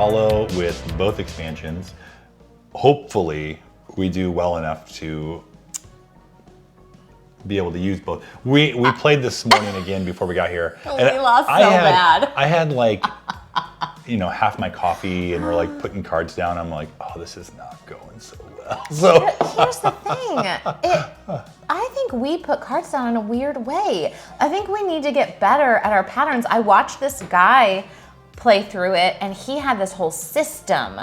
Crystallo with both expansions. Hopefully, we do well enough to be able to use both. We played this morning again before we got here. We lost so bad. I had like, half my coffee and we're like putting cards down. I'm like, oh, this is not going so well. So here's the thing. I think we put cards down in a weird way. I think we need to get better at our patterns. I watched this guy play through it and he had this whole system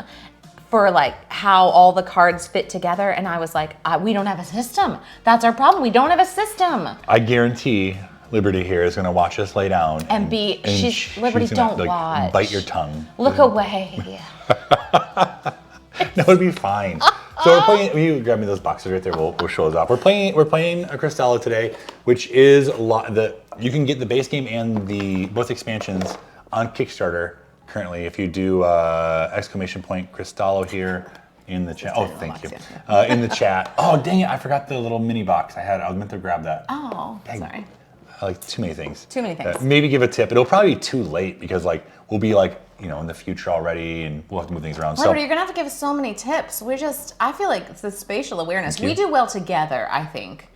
for like how all the cards fit together, and I was like, we don't have a system. That's our problem. We don't have a system. I guarantee Liberty here is going to watch us lay down Liberty, she's don't gonna, watch. Bite your tongue. Look away. No, it'd be fine. So we're playing. You grab me those boxes right there. We'll show those off. We're playing a Crystallo today, which is you can get the base game and both expansions on Kickstarter currently. If you do ! Crystallo here in the chat. Oh, thank you. In the chat. Oh, dang it! I forgot the little mini box I had. I was meant to grab that. Oh, sorry. Like too many things. Too many things. Maybe give a tip. It'll probably be too late because we'll be in the future already, and we'll have to move things around. Remember, you're gonna have to give us so many tips. I feel like it's the spatial awareness. We do well together, I think.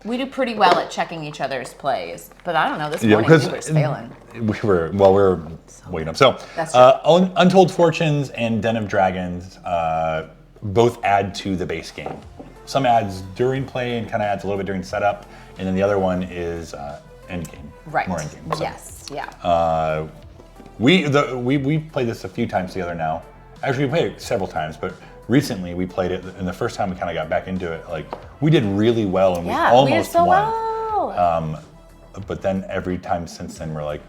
We do pretty well at checking each other's plays, but I don't know. This morning we were failing. We're waiting up. So, Untold Fortunes and Den of Dragons both add to the base game. Some adds during play and kind of adds a little bit during setup, and then the other one is end game. Right. More end game. So, yes. Yeah. We played this a few times together now. Actually, we played it several times, but recently we played it, and the first time we kind of got back into it, we did really well, and we almost won. Well. But then every time since then, we're like,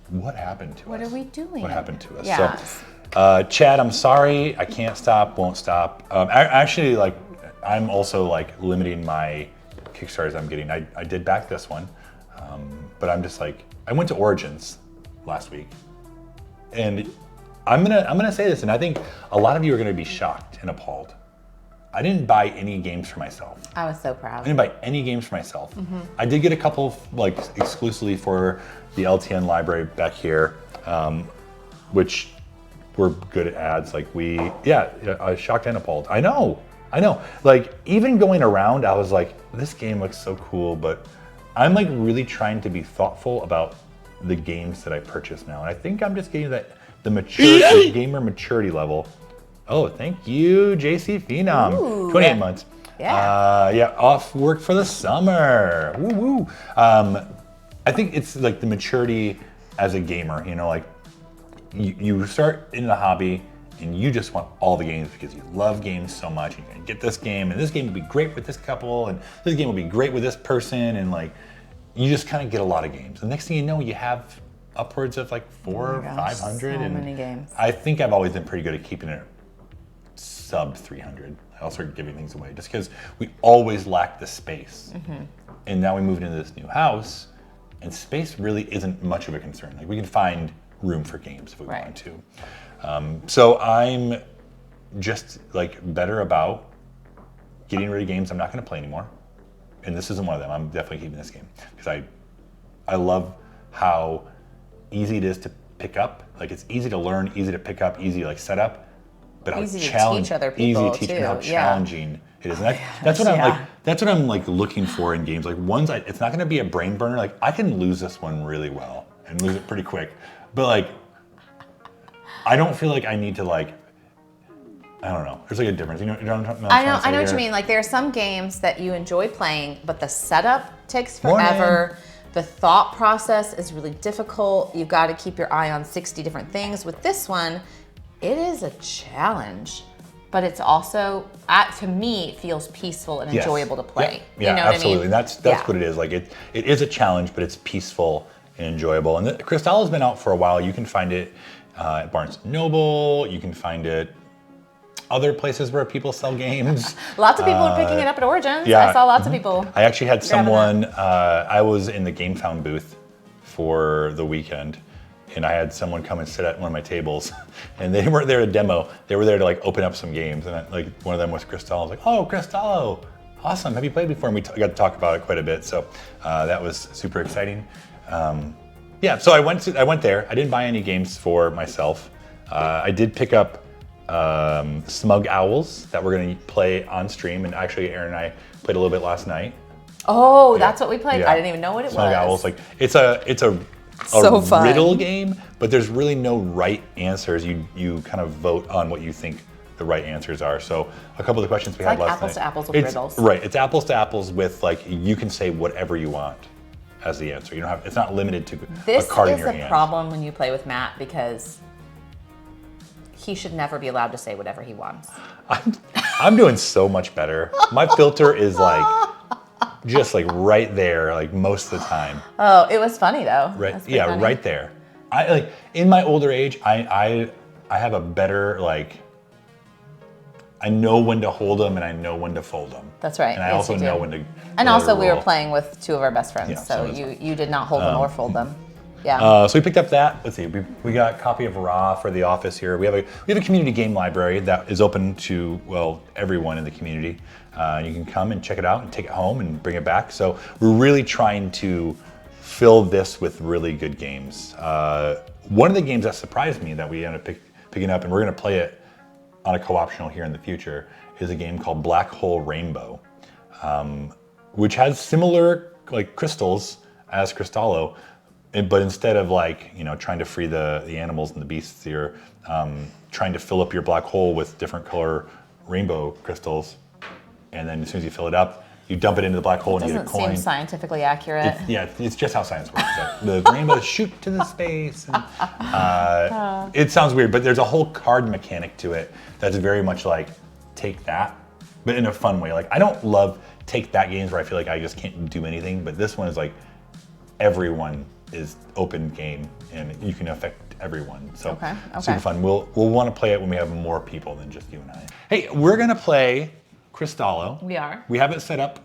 what happened to us? What are we doing? What happened to us? Yes. So, Chad, I'm sorry, I can't stop, won't stop. I'm also limiting my Kickstarters I'm getting. I did back this one, but I'm just I went to Origins last week, and I'm gonna say this, and I think a lot of you are gonna be shocked and appalled. I didn't buy any games for myself. I was so proud. I didn't buy any games for myself. Mm-hmm. I did get a couple exclusively for the LTN library back here, which were good ads. I was shocked and appalled. I know. Even going around, I was like, this game looks so cool, but I'm really trying to be thoughtful about the games that I purchase now. And I think I'm just getting the gamer maturity level. Oh, thank you, JC Phenom. Ooh, 28 months. Yeah. Off work for the summer. Woo woo. I think it's the maturity as a gamer, you start in the hobby and you just want all the games because you love games so much. You're gonna get this game, and this game would be great with this couple, and this game would be great with this person, and you just kind of get a lot of games. The next thing you know, you have upwards of 400 or 500. So many games. I think I've always been pretty good at keeping it sub 300. I'll start giving things away just because we always lack the space. Mm-hmm. And now we moved into this new house, and space really isn't much of a concern. We can find room for games if we want to. So I'm just better about getting rid of games I'm not going to play anymore. And this isn't one of them. I'm definitely keeping this game because I love how easy it is to pick up. It's easy to learn, easy to pick up, easy to set up, but how easy to teach other people easy to teach too. How challenging it is. And that's what I'm that's what I'm looking for in games. It's not going to be a brain burner. I can lose this one really well and lose it pretty quick, but I don't feel I need to I don't know. There's a difference. You know what I'm talking about? I know what you mean. There are some games that you enjoy playing, but the setup takes forever. The thought process is really difficult. You've got to keep your eye on 60 different things. With this one, it is a challenge, but it's also, to me, it feels peaceful and enjoyable to play. Yeah, you know absolutely. What I mean? That's what it is. It is a challenge, but it's peaceful and enjoyable. And Crystallo's been out for a while. You can find it at Barnes & Noble. You can find it other places where people sell games. Lots of people are picking it up at Origins. Yeah. I saw lots of people. I actually had someone, I was in the GameFound booth for the weekend, and I had someone come and sit at one of my tables, and they weren't there to demo. They were there to open up some games, and one of them was Crystallo. I was like, oh, Crystallo, awesome. Have you played before? And we got to talk about it quite a bit, so that was super exciting. So I went there. I didn't buy any games for myself. I did pick up Smug Owls that we're going to play on stream, and actually Erin and I played a little bit last night. Oh, that's what we played. Yeah. I didn't even know what it Smug was. Owls, like it's a So fun. riddle game, but there's really no right answers. You kind of vote on what you think the right answers are. So a couple of the questions we had like last apples night. to apples with riddles. Right, it's apples to apples with like you can say whatever you want as the answer. You don't have, it's not limited to This a card in is your a hand. problem when you play with Matt because he should never be allowed to say whatever he wants. I'm doing so much better. My filter is like just like right there, like most of the time. Oh, it was funny though. Right, That's yeah, funny. right there. I like in my older age, I have a better like. I know when to hold them and I know when to fold them. That's right. And I Yes, also you do. know when to. And also, we were roll. playing with two of our best friends, Yeah, so so it's you did not hold them or fold them. Yeah. So we picked up that. Let's see. We got a copy of Raw for the office here. We have a community game library that is open to everyone in the community. You can come and check it out and take it home and bring it back. So we're really trying to fill this with really good games. One of the games that surprised me that we ended up picking up, and we're going to play it on a co-optional here in the future, is a game called Black Hole Rainbow, which has similar like crystals as Crystallo, but instead of like trying to free the animals and the beasts, you're trying to fill up your black hole with different color rainbow crystals, and then as soon as you fill it up, you dump it into the black hole and you get a Doesn't coin. seem scientifically accurate. It's just how science works. The rainbows shoot to the space. And, it sounds weird, but there's a whole card mechanic to it that's very much like take that, but in a fun way. Like I don't love take that games where I feel like I just can't do anything, but this one is like everyone is open game and you can affect everyone. So Okay. super fun. We'll want to play it when we have more people than just you and I. Hey, we're gonna play Crystallo. We are. We have it set up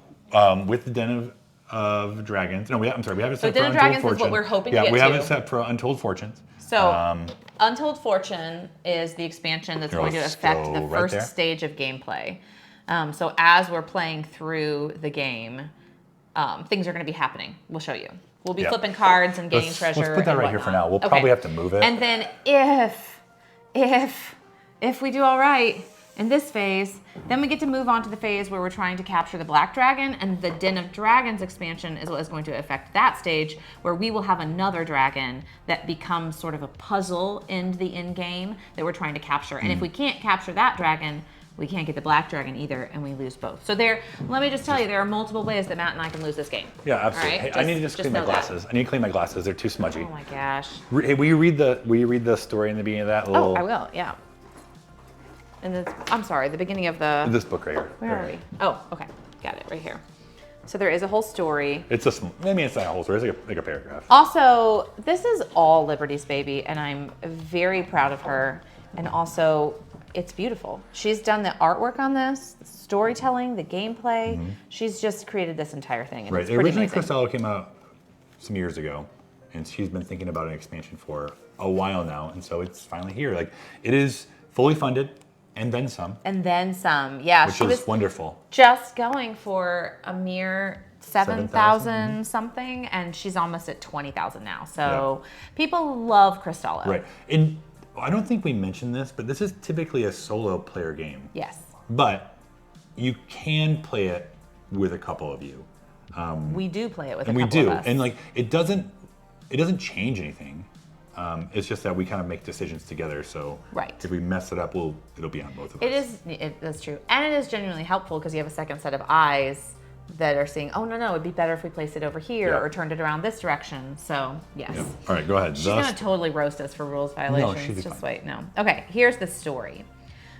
with the Den of Dragons. No, I'm sorry. We have it set Den for of Untold Dragons is Fortune. what we're hoping to Yeah, get we have to. it set for Untold Fortunes. So, Untold Fortune is the expansion that's going to let's affect go the right first there. stage of gameplay. So as we're playing through the game, things are going to be happening. We'll show you. We'll be Yeah. flipping cards and gaining treasure. Let's put that and right here for whatnot. now. We'll Okay. probably have to move it. And then if we do all right in this phase, then we get to move on to the phase where we're trying to capture the Black Dragon, and the Den of Dragons expansion is what is going to affect that stage, where we will have another dragon that becomes sort of a puzzle in the end game that we're trying to capture. And if we can't capture that dragon, we can't get the Black Dragon either, and we lose both. So let me just tell you, there are multiple ways that Matt and I can lose this game. Yeah, absolutely. All right? Hey, I need to just clean my know that. glasses. I need to clean my glasses. They're too smudgy. Oh my gosh. Hey, will you read the story in the beginning of that little? Oh, I will, yeah. And I'm sorry, the beginning of the... This book right here. Where are we? Oh, okay. Got it, right here. So there is a whole story. It's it's not a whole story. It's like a paragraph. Also, this is all Liberty's baby, and I'm very proud of her. And also, it's beautiful. She's done the artwork on this, the storytelling, the gameplay. She's just created this entire thing, and Right. it's pretty Originally, amazing. Crystallo came out some years ago, and she's been thinking about an expansion for a while now, and so it's finally here. Like it is fully funded, and then some, And then some. Yeah, which she is was wonderful. just going for a mere 7,000, 7,000 something, and she's almost at 20,000 now. So people love Crystallo. Right. And I don't think we mentioned this, but this is typically a solo player game. Yes. But you can play it with a couple of you. We do play it with And a we couple do. of us. And like it doesn't change anything. It's just that we kind of make decisions together. So Right. if we mess it up, it'll be on both of us. That's true. And it is genuinely helpful because you have a second set of eyes that are saying, oh, no, it'd be better if we placed it over here Yeah. or turned it around this direction. So, yes. Yeah. All right, go ahead. She's going to totally roast us for rules violations. she'll be Just fine. wait. No. Okay, here's the story.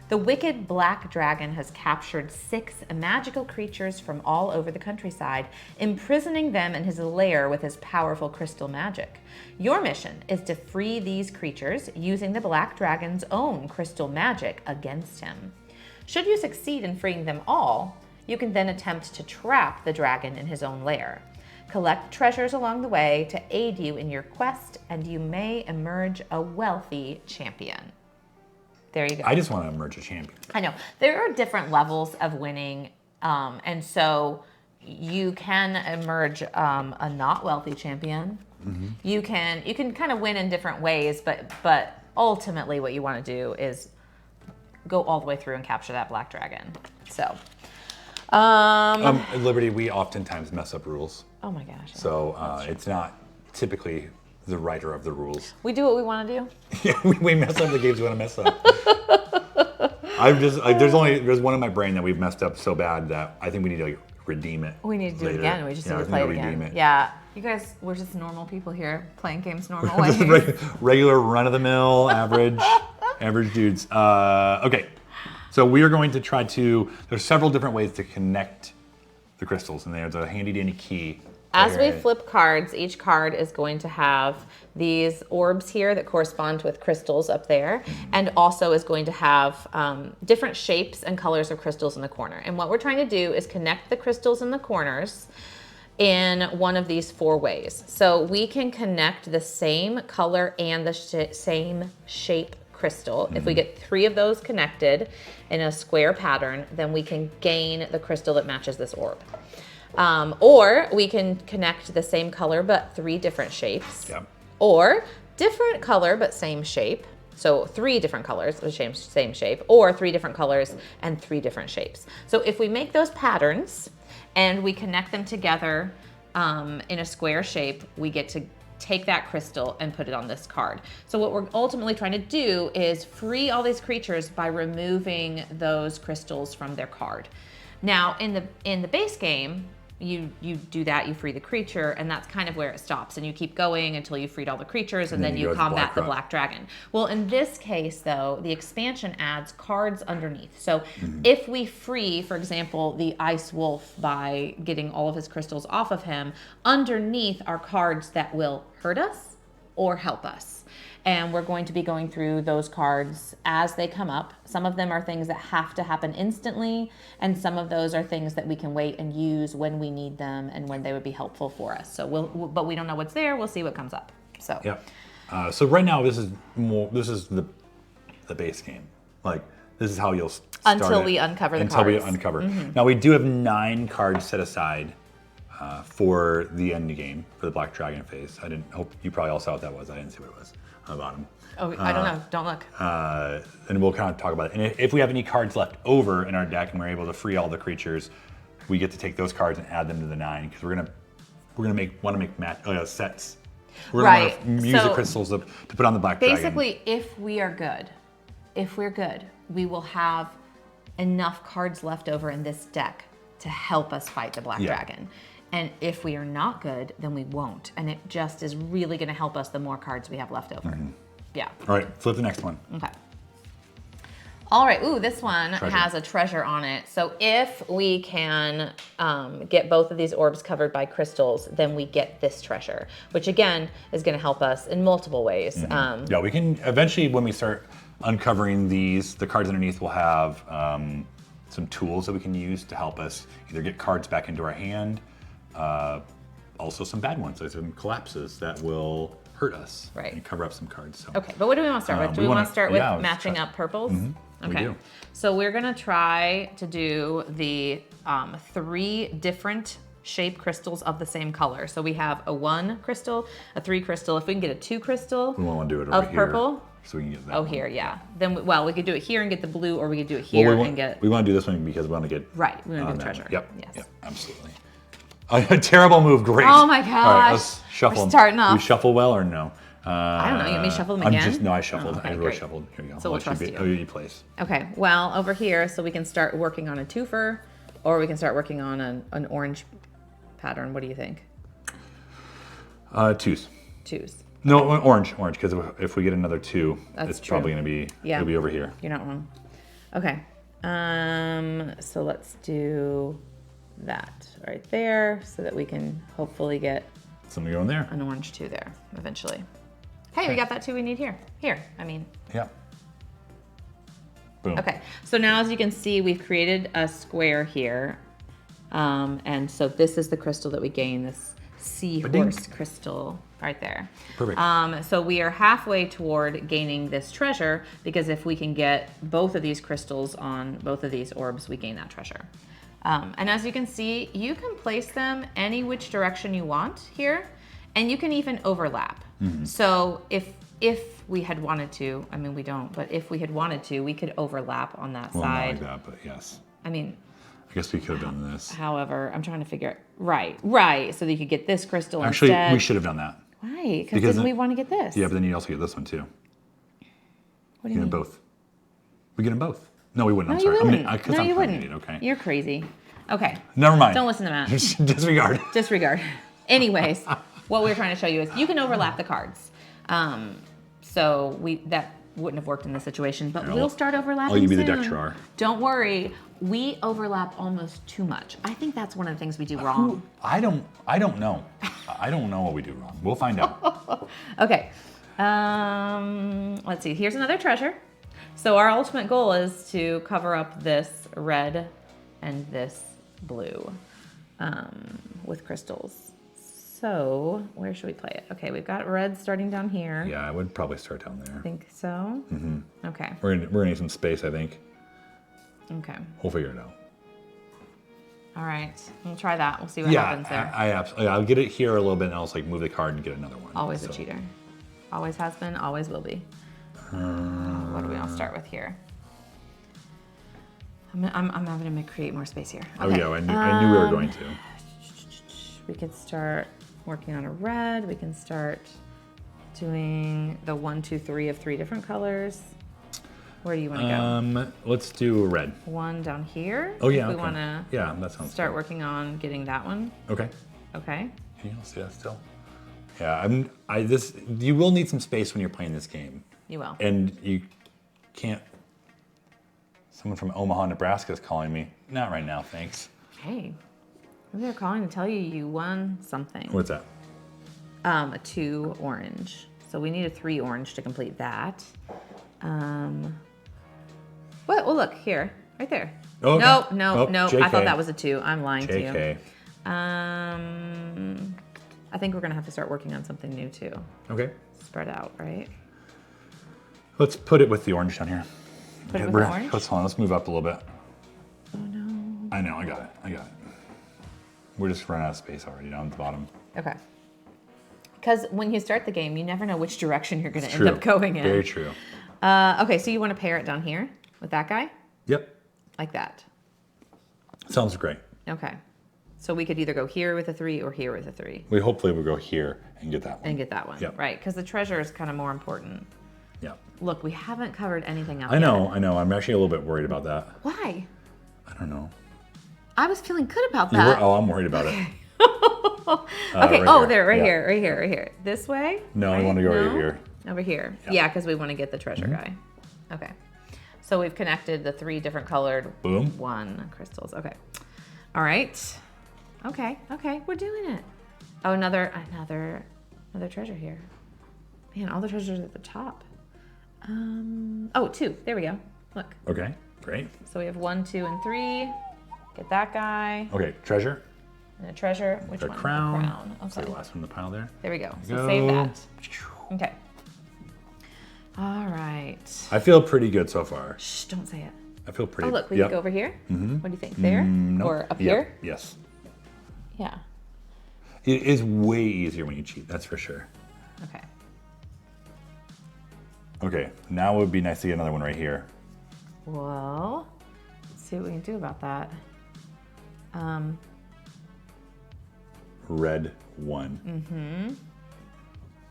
The wicked black dragon has captured 6 magical creatures from all over the countryside, imprisoning them in his lair with his powerful crystal magic. Your mission is to free these creatures using the black dragon's own crystal magic against him. Should you succeed in freeing them all, you can then attempt to trap the dragon in his own lair. Collect treasures along the way to aid you in your quest, and you may emerge a wealthy champion. There you go. I just want to emerge a champion. I know. There are different levels of winning, and so you can emerge a not wealthy champion. You can kind of win in different ways, but ultimately what you want to do is go all the way through and capture that black dragon. So, Liberty, we oftentimes mess up rules. oh my gosh. So it's not typically the writer of the rules. We do what we want to do. Yeah, we mess up the games we want to mess up. There's one in my brain that we've messed up so bad that I think we need to redeem it. We need to do later. it again. We just need to play it again. Yeah. You guys, we're just normal people here playing games normal ways. Regular run-of-the-mill, average dudes. Okay, so we are going to try to. There's several different ways to connect the crystals, and there's a handy-dandy key. As we flip cards, each card is going to have these orbs here that correspond with crystals up there, and also is going to have different shapes and colors of crystals in the corner. And what we're trying to do is connect the crystals in the corners in one of these 4 ways. So we can connect the same color and the same shape crystal. If we get 3 of those connected in a square pattern, then we can gain the crystal that matches this orb. Or we can connect the same color but 3 different shapes. Yep. Or different color but same shape. So 3 different colors, the same shape, or 3 different colors and 3 different shapes. So if we make those patterns and we connect them together in a square shape, we get to take that crystal and put it on this card. So what we're ultimately trying to do is free all these creatures by removing those crystals from their card. Now, in the base game, you do that, you free the creature, and that's kind of where it stops. And you keep going until you freed all the creatures, and then you combat the black dragon. Well, in this case, though, the expansion adds cards underneath. So if we free, for example, the Ice Wolf by getting all of his crystals off of him, underneath are cards that will hurt us or help us. And we're going to be going through those cards as they come up. Some of them are things that have to happen instantly, and some of those are things that we can wait and use when we need them and when they would be helpful for us. So but we don't know what's there. We'll see what comes up. So yeah. So right now this is the base game. Like this is how you'll start until we uncover the cards. Until we uncover. Now we do have 9 cards set aside for the end game for the Black Dragon phase. I didn't hope you probably all saw what that was. I didn't see what it was on the bottom. Oh, I don't know. Don't look. And we'll kind of talk about it. And if we have any cards left over in our deck and we're able to free all the creatures, we get to take those cards and add them to the 9 because we're gonna want to make sets. We're gonna want to use the crystals to put on the Black Dragon. Basically, if we're good, we will have enough cards left over in this deck to help us fight the Black Dragon. And if we are not good, then we won't. And it just is really going to help us the more cards we have left over. Yeah. All right, flip the next one. Okay. All right. Ooh, this one has a treasure on it. So if we can get both of these orbs covered by crystals, then we get this treasure, which again is going to help us in multiple ways. Yeah, we can eventually, when we start uncovering these, the cards underneath will have some tools that we can use to help us either get cards back into our hand, also some bad ones, like some collapses that will hurt us and cover up some cards. So. Okay, but what do we want to start with? Do we want to start with matching up purples? Okay, we do. So we're going to try to do the 3 different shape crystals of the same color. So we have a 1 crystal, a 3 crystal. If we can get a 2 crystal we want to do it over of purple. Here, so we can get that one. Here, yeah. Then, we could do it here and get the blue, or we could do it here and get... We want to do this one because we want to get... Right, we want to get the treasure. Yep, absolutely. A terrible move, great. Oh my gosh. All right, let's shuffle. We're starting off. Do we shuffle well or no? I don't know. You want me to shuffle them again? I shuffled. Okay, I really shuffled. Here you go. So we'll trust you. Oh, you place. Okay. Well, over here, so we can start working on a twofer, or we can start working on an orange pattern. What do you think? Twos. Twos. No, orange, because if we get another 2, it's true. probably going to be. It'll be over here. You're not wrong. Okay. So let's do that right there, so that we can hopefully get something going there. An orange 2 there eventually. Hey, we got that 2 we need here. Yeah. Boom. Okay, so now as you can see, we've created a square here. And so this is the crystal that we gain, this seahorse crystal right there. Perfect. So we are halfway toward gaining this treasure, because if we can get both of these crystals on both of these orbs, we gain that treasure. And as you can see, you can place them any which direction you want here, and you can even overlap. So if if we had wanted to, I mean, we don't, but if we had wanted to, we could overlap on that Well, not side. like that, but yes. I mean, I guess we could have done this. however, I'm trying to figure out, right, so that you could get this crystal Actually, instead. we should have done that. Why? Because didn't we want to get this? Yeah, but then you also get this one too. What do you You mean? get them both. We get them both. No, we wouldn't. No, I'm you sorry. wouldn't. I mean, 'cause No, I'm you trying to wouldn't. get it, okay. You're crazy. Okay. Never mind. Don't listen to Matt. Disregard. Disregard. Anyways, what we're trying to show you is you can overlap the cards. So that wouldn't have worked in this situation, but we'll start overlapping I'll give you the soon. deck drawer. Don't worry. We overlap almost too much. I think that's one of the things we do wrong. I don't know. I don't know what we do wrong. We'll find out. Okay. Let's see. Here's another treasure. So our ultimate goal is to cover up this red and this blue with crystals. So where should we play it? Okay, we've got red starting down here. Yeah, I would probably start down there. I think so. Mm-hmm. Okay. We're gonna need some space, I think. Okay. We'll figure it out. All right. We'll try that. We'll see what happens there. I absolutely. I'll get it here a little bit, and I'll just like move the card and get another one. Always a cheater. Always has been. Always will be. What do we want to start with here? I'm having to create more space here. Oh Okay. yeah, I knew we were going to. We could start working on a red. We can start doing the 1, 2, 3 of 3 different colors. Where do you want to go? Let's do red. One down here. Oh yeah. If we okay. want to Yeah, that sounds. start good. working on getting that one. Okay. Okay. Can you see that still? Yeah, you will need some space when you're playing this game. You will. And you can't. Someone from Omaha, Nebraska is calling me. Not right now, thanks. Hey, maybe they're calling to tell you you won something. What's that? A 2 orange. So we need a 3 orange to complete that. Well, look here, right there. Oh, okay. No. I JK. thought that was a 2. I'm lying to you. JK. I think we're gonna have to start working on something new too. Okay. Spread out, right? Let's put it with the orange down here. Put it with the orange? Let's move up a little bit. Oh no. I know, I got it. We're just running out of space already down at the bottom. Okay. Because when you start the game, you never know which direction you're gonna It's end true. up going in. Very true. Okay, so you want to pair it down here with that guy, Yep. like that. Sounds great. Okay. So we could either go here with a 3 or here with a 3. We hopefully will go here and get that one. And get that one. Yep. Right, because the treasure is kind of more important. Yeah. Look, we haven't covered anything else I know. I'm actually a little bit worried about that. Why? I don't know. I was feeling good about that. I'm worried about it. Okay, right right here. here. This way? No, I right? want to go No? right here. Over here. Yeah. Yeah, because we want to get the treasure guy. Okay. So we've connected the 3 different colored Boom. 1 crystals. Okay. All right. Okay. We're doing it. Oh, another treasure here. Man, all the treasures at the top. 2. There we go. Look. Okay, great. So we have 1, 2, and 3. Get that guy. Okay, treasure. And a treasure. Which The one? crown. The crown. That's Okay. the last one in the pile there. There we go. So Go. save that. Okay. All right. I feel pretty good so far. Shh, don't say it. I feel pretty. Oh, look, we yep. can go over here. What do you think? There? Nope. Or up Yep. here? Yes. Yeah. It is way easier when you cheat, that's for sure. Okay. Okay, now it would be nice to get another one right here. Well, let's see what we can do about that. Red 1.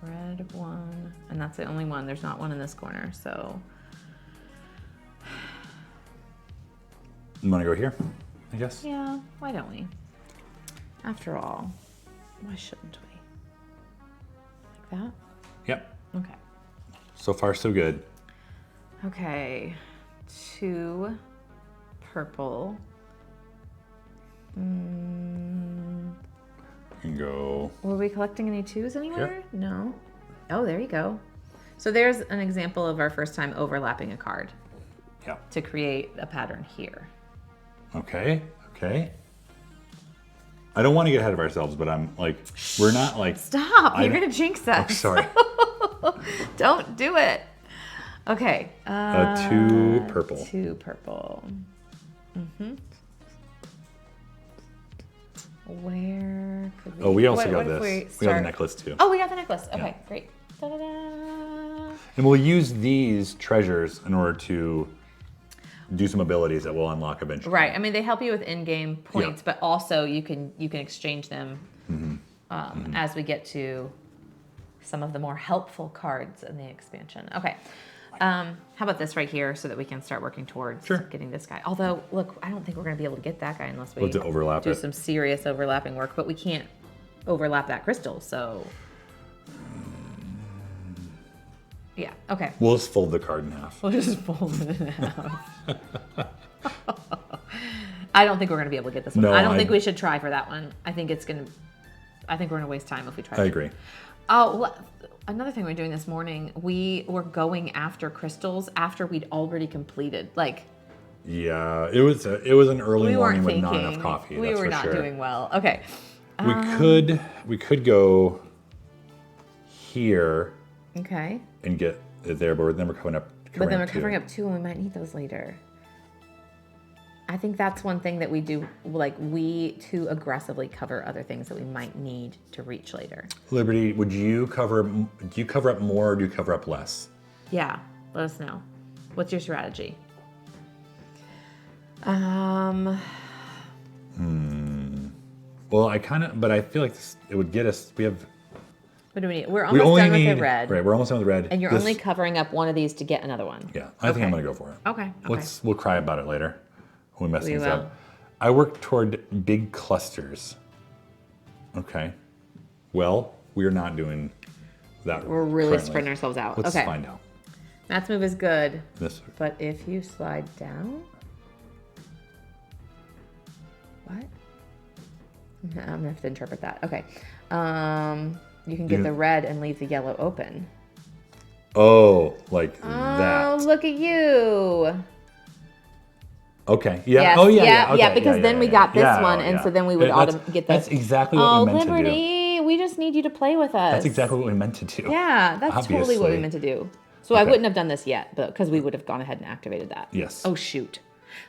Red 1, and that's the only one. There's not one in this corner, so. You want to go here, I guess? Yeah, why don't we? After all, why shouldn't we? Like that? Yep. Okay. So far, so good. Okay, 2 purple. You can go. Were we collecting any 2s anywhere? Yep. No. Oh, there you go. So there's an example of our first time overlapping a card Yeah. to create a pattern here. Okay. I don't want to get ahead of ourselves, but I'm like, we're not like. Stop! I You're don't- gonna jinx us. Oh, sorry. Don't do it. Okay. 2 purple. 2 purple. Where could we? Oh, we also what got if this. we We got the start- necklace too. Oh, we got the necklace. Okay, great. Da-da-da. And we'll use these treasures in order to do some abilities that will unlock eventually. Right. I mean, they help you with in-game points, but also you can exchange them as we get to some of the more helpful cards in the expansion. Okay. How about this right here so that we can start working towards getting this guy? Although, look, I don't think we're going to be able to get that guy unless we do some serious overlapping work, but we can't overlap that crystal, so... Yeah, okay. We'll just fold the card in half. We'll just fold it in half. I don't think we're going to be able to get this one. No, I don't think we should try for that one. I think we're going to waste time if we try. I agree. Oh, well, another thing we're doing this morning, we were going after crystals after we'd already completed. Like, yeah, it was an early morning with not enough coffee. We were not doing well. Okay. We could go here. Okay. And get it there, but then we're covering up. But then we're covering up two, and we might need those later. I think that's one thing that we do, like we too aggressively cover other things that we might need to reach later. Liberty, do you cover up more or do you cover up less? Yeah, let us know. What's your strategy? Well, but I feel like it would get us. What do we need? We're almost done with the red. Right, we're almost done with the red. And you're only covering up one of these to get another one. Yeah, I think I'm going to go for it. Okay. We'll cry about it later when we mess things will. up. I work toward big clusters. Okay. Well, we're not doing that. We're really currently. spreading ourselves out. Let's find out. Matt's move is good. But if you slide down... What? I'm going to have to interpret that. Okay. You can get the red and leave the yellow open. Oh, like that. Oh, look at you. Okay. Yeah. Yes. Oh, yeah. Okay. Yeah, because then we got this one, and so then we would get this. That's exactly what we meant to do. Liberty, we just need you to play with us. That's exactly what we meant to do. Yeah, that's totally what we meant to do. So I wouldn't have done this yet, but because we would have gone ahead and activated that. Yes. Oh, shoot.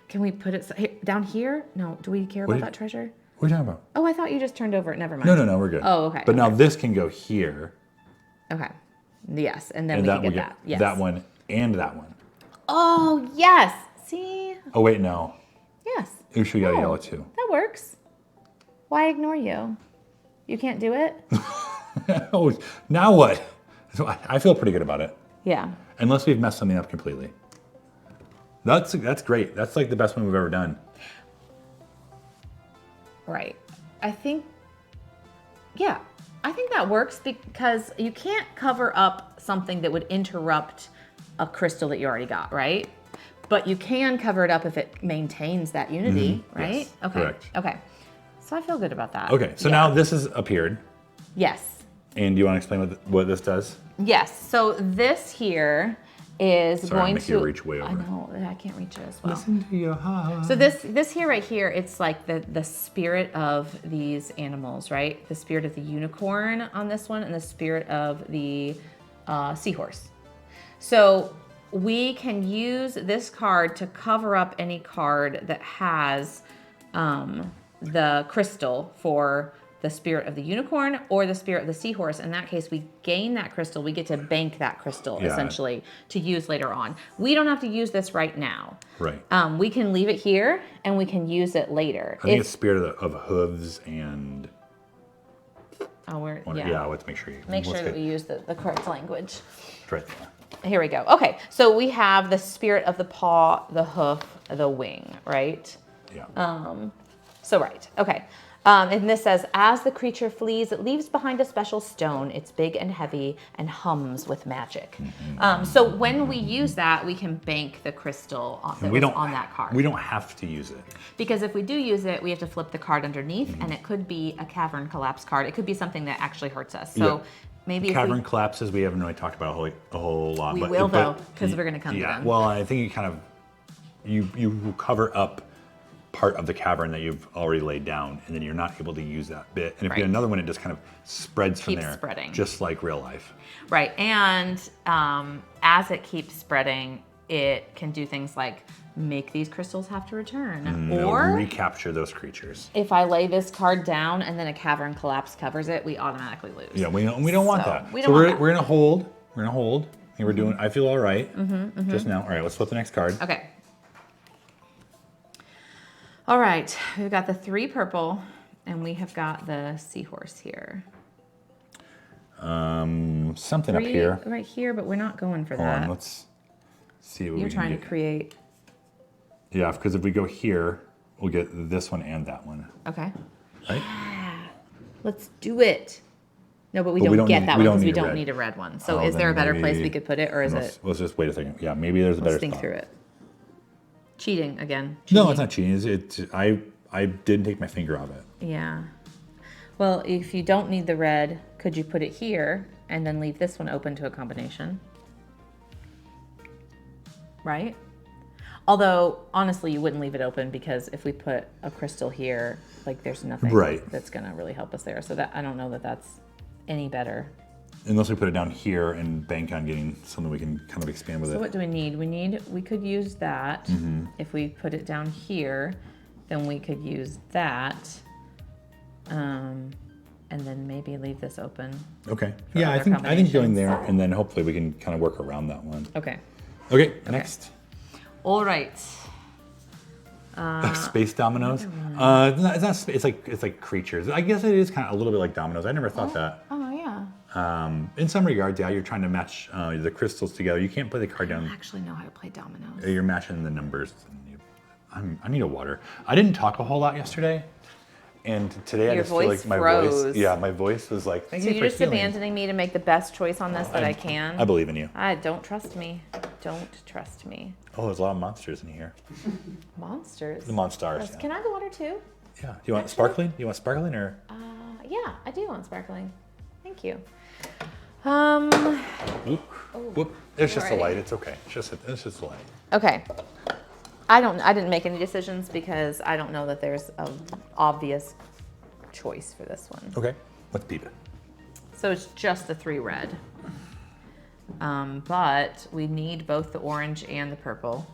Can we put it down here? No. Do we care about that treasure? What are you talking about? Oh, I thought you just turned over it. Never mind. No, we're good. Oh, okay. But now this can go here. Okay. Yes, and then we can get that. Yes. That one and that one. Oh, yes. See? Oh, wait, no. Yes. We should get a yellow too. That works. Why ignore you? You can't do it? Oh, now what? I feel pretty good about it. Yeah. Unless we've messed something up completely. That's great. That's like the best one we've ever done. Right. I think that works because you can't cover up something that would interrupt a crystal that you already got, right? But you can cover it up if it maintains that unity, right? Yes, okay. correct. Okay. So I feel good about that. Okay, so now this has appeared. Yes. And do you want to explain what this does? Yes. So this here is going to reach way over. I know, I can't reach it as well. Listen to your heart. So this here right here, it's like the spirit of these animals, right? The spirit of the unicorn on this one and the spirit of the seahorse. So we can use this card to cover up any card that has the crystal for the spirit of the unicorn or the spirit of the seahorse. In that case, we gain that crystal. We get to bank that crystal, essentially, to use later on. We don't have to use this right now. Right. We can leave it here, and we can use it later. I think it's spirit of hooves and... Oh, let's make sure that we use the correct language. It's right there. Here we go. Okay, so we have the spirit of the paw, the hoof, the wing, right? Yeah. Okay. And this says, as the creature flees, it leaves behind a special stone. It's big and heavy and hums with magic. So when we use that, we can bank the crystal on that card. We don't have to use it. Because if we do use it, we have to flip the card underneath, and it could be a cavern collapse card. It could be something that actually hurts us. So maybe cavern collapses, we haven't really talked about a whole lot. We will, though, because we're going to come to them. Well, I think you cover up part of the cavern that you've already laid down, and then you're not able to use that bit. And if you get another one, it just kind of spreads from there. Keeps spreading. Just like real life. Right, and as it keeps spreading, it can do things like make these crystals have to return. No, Or recapture those creatures. if I lay this card down and then a cavern collapse covers it, we automatically lose. Yeah, we don't want that. We don't want that. We're gonna hold. We're gonna hold. And we're doing. I feel all right. Just now. All right, let's flip the next card. Okay. All right, we've got the 3 purple, and we have got the seahorse here. Something up 3 here. right here, but we're not going for Hold that. on, let's see what You're we can trying get. to create. Yeah, because if we go here, we'll get this one and that one. Okay. Right? Let's do it. No, but we But don't get that one because we need a don't red. need a red one. So Oh, is there a then better place maybe- we could put it, or is it? Let's just wait a second. Yeah, maybe there's a better Let's think spot. through it. Cheating again. No, Cheating. it's not cheating. I didn't take my finger off it. Yeah. Well, if you don't need the red, could you put it here and then leave this one open to a combination? Right? Although, honestly, you wouldn't leave it open because if we put a crystal here, like there's nothing Right. that's going to really help us there. So that I don't know that that's any better. Unless we put it down here and bank on getting something we can kind of expand with So it. what do we need? We could use that. If we put it down here, then we could use that. And then maybe leave this open. Okay. Yeah, I other think going combinations. there and then hopefully we can kind of work around that one. Okay. Okay, next. All right. Space dominoes. It's not. It's like creatures. I guess it is kind of a little bit like dominoes. I never thought that. Oh, yeah. In some regards, yeah, you're trying to match the crystals together. You can't play the card I down. actually know how to play dominoes. You're matching the numbers. I need a water. I didn't talk a whole lot yesterday, and today I Your just feel voice like my froze. voice. Yeah, my voice was like. Thank So you you're for just healing." abandoning me to make the best choice on this that I can? I believe in you. Don't trust me. Don't trust me. Oh, there's a lot of monsters in here. Monsters. The monsters. Yeah. Can I have the water too? Yeah. Do you want sparkling? You want sparkling or? Yeah, I do want sparkling. Thank you. Whoop. Whoop. It's just a alrighty. light. It's okay. It's just a light. Okay. I didn't make any decisions because I don't know that there's an obvious choice for this one. Okay. Let's beat it. So it's just the 3 red. But we need both the orange and the purple.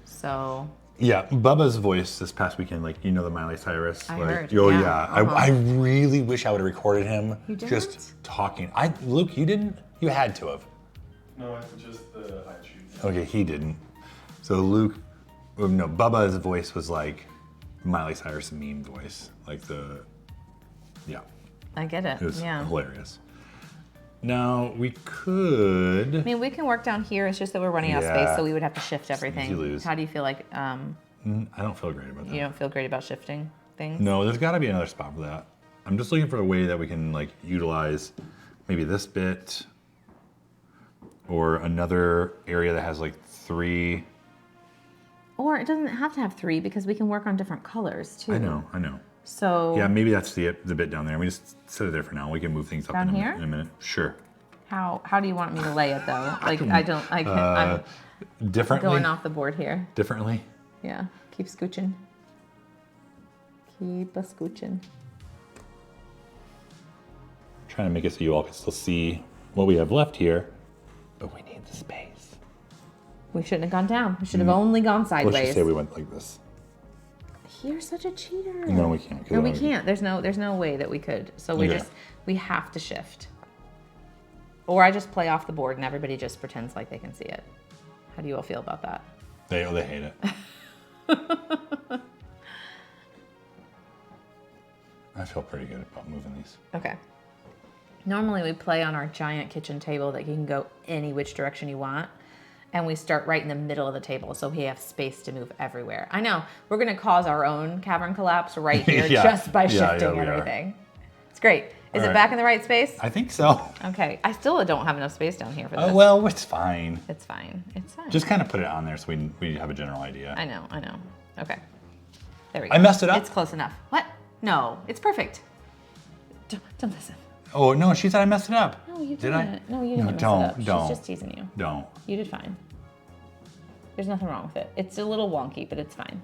So Yeah, Bubba's voice this past weekend, like the Miley Cyrus. I like, heard, Oh yeah, yeah, I really wish I would have recorded him You didn't? just talking. Luke, you didn't. You had to have. No, it's just the high shoes. Okay, he didn't. So Luke, no, Bubba's voice was like Miley Cyrus meme voice, like yeah, I get it. it was Yeah. hilarious. Now we could. I mean, we can work down here. It's just that we're running out of Yeah. space, so we would have to shift everything. You lose. How do you feel like I don't feel great about that. you don't feel great about shifting things? No, there's got to be another spot for that. I'm just looking for a way that we can like utilize maybe this bit or another area that has like 3. Or it doesn't have to have 3 because we can work on different colors too. I know. So Yeah, maybe that's the bit down there. We just set it there for now. We can move things up Down in here? a minute. Sure. how do you want me to lay it though? Like I'm Differently. going off the board here. Differently. Yeah. Keep scooching. Keep a scooching. Trying to make it so you all can still see what we have left here, but we need the space. We shouldn't have gone down. We should have only gone Let's sideways. just say we went like this. You're such a cheater. No, we can't. 'cause No, I we don't- can't. There's no way that we could. So Okay. we have to shift. Or I just play off the board and everybody just pretends like they can see it. How do you all feel about that? They hate it. I feel pretty good about moving these. Okay. Normally we play on our giant kitchen table that you can go any which direction you want. And we start right in the middle of the table so we have space to move everywhere. I know, we're gonna cause our own cavern collapse right here Yeah. just by Yeah, shifting we are. everything. It's great. Is All it right. back in the right space? I think so. Okay, I still don't have enough space down here for this. Well, it's fine. It's fine. It's fine. Just kind of put it on there so we have a general idea. I know. Okay. There we go. I messed it up. It's close enough. What? No, it's perfect. Don't listen. Oh no, she said I messed it up. No, you Did I? didn't. No, you didn't mess don't, it up. don't. She's just teasing you. Don't. You did fine. There's nothing wrong with it. It's a little wonky, but it's fine.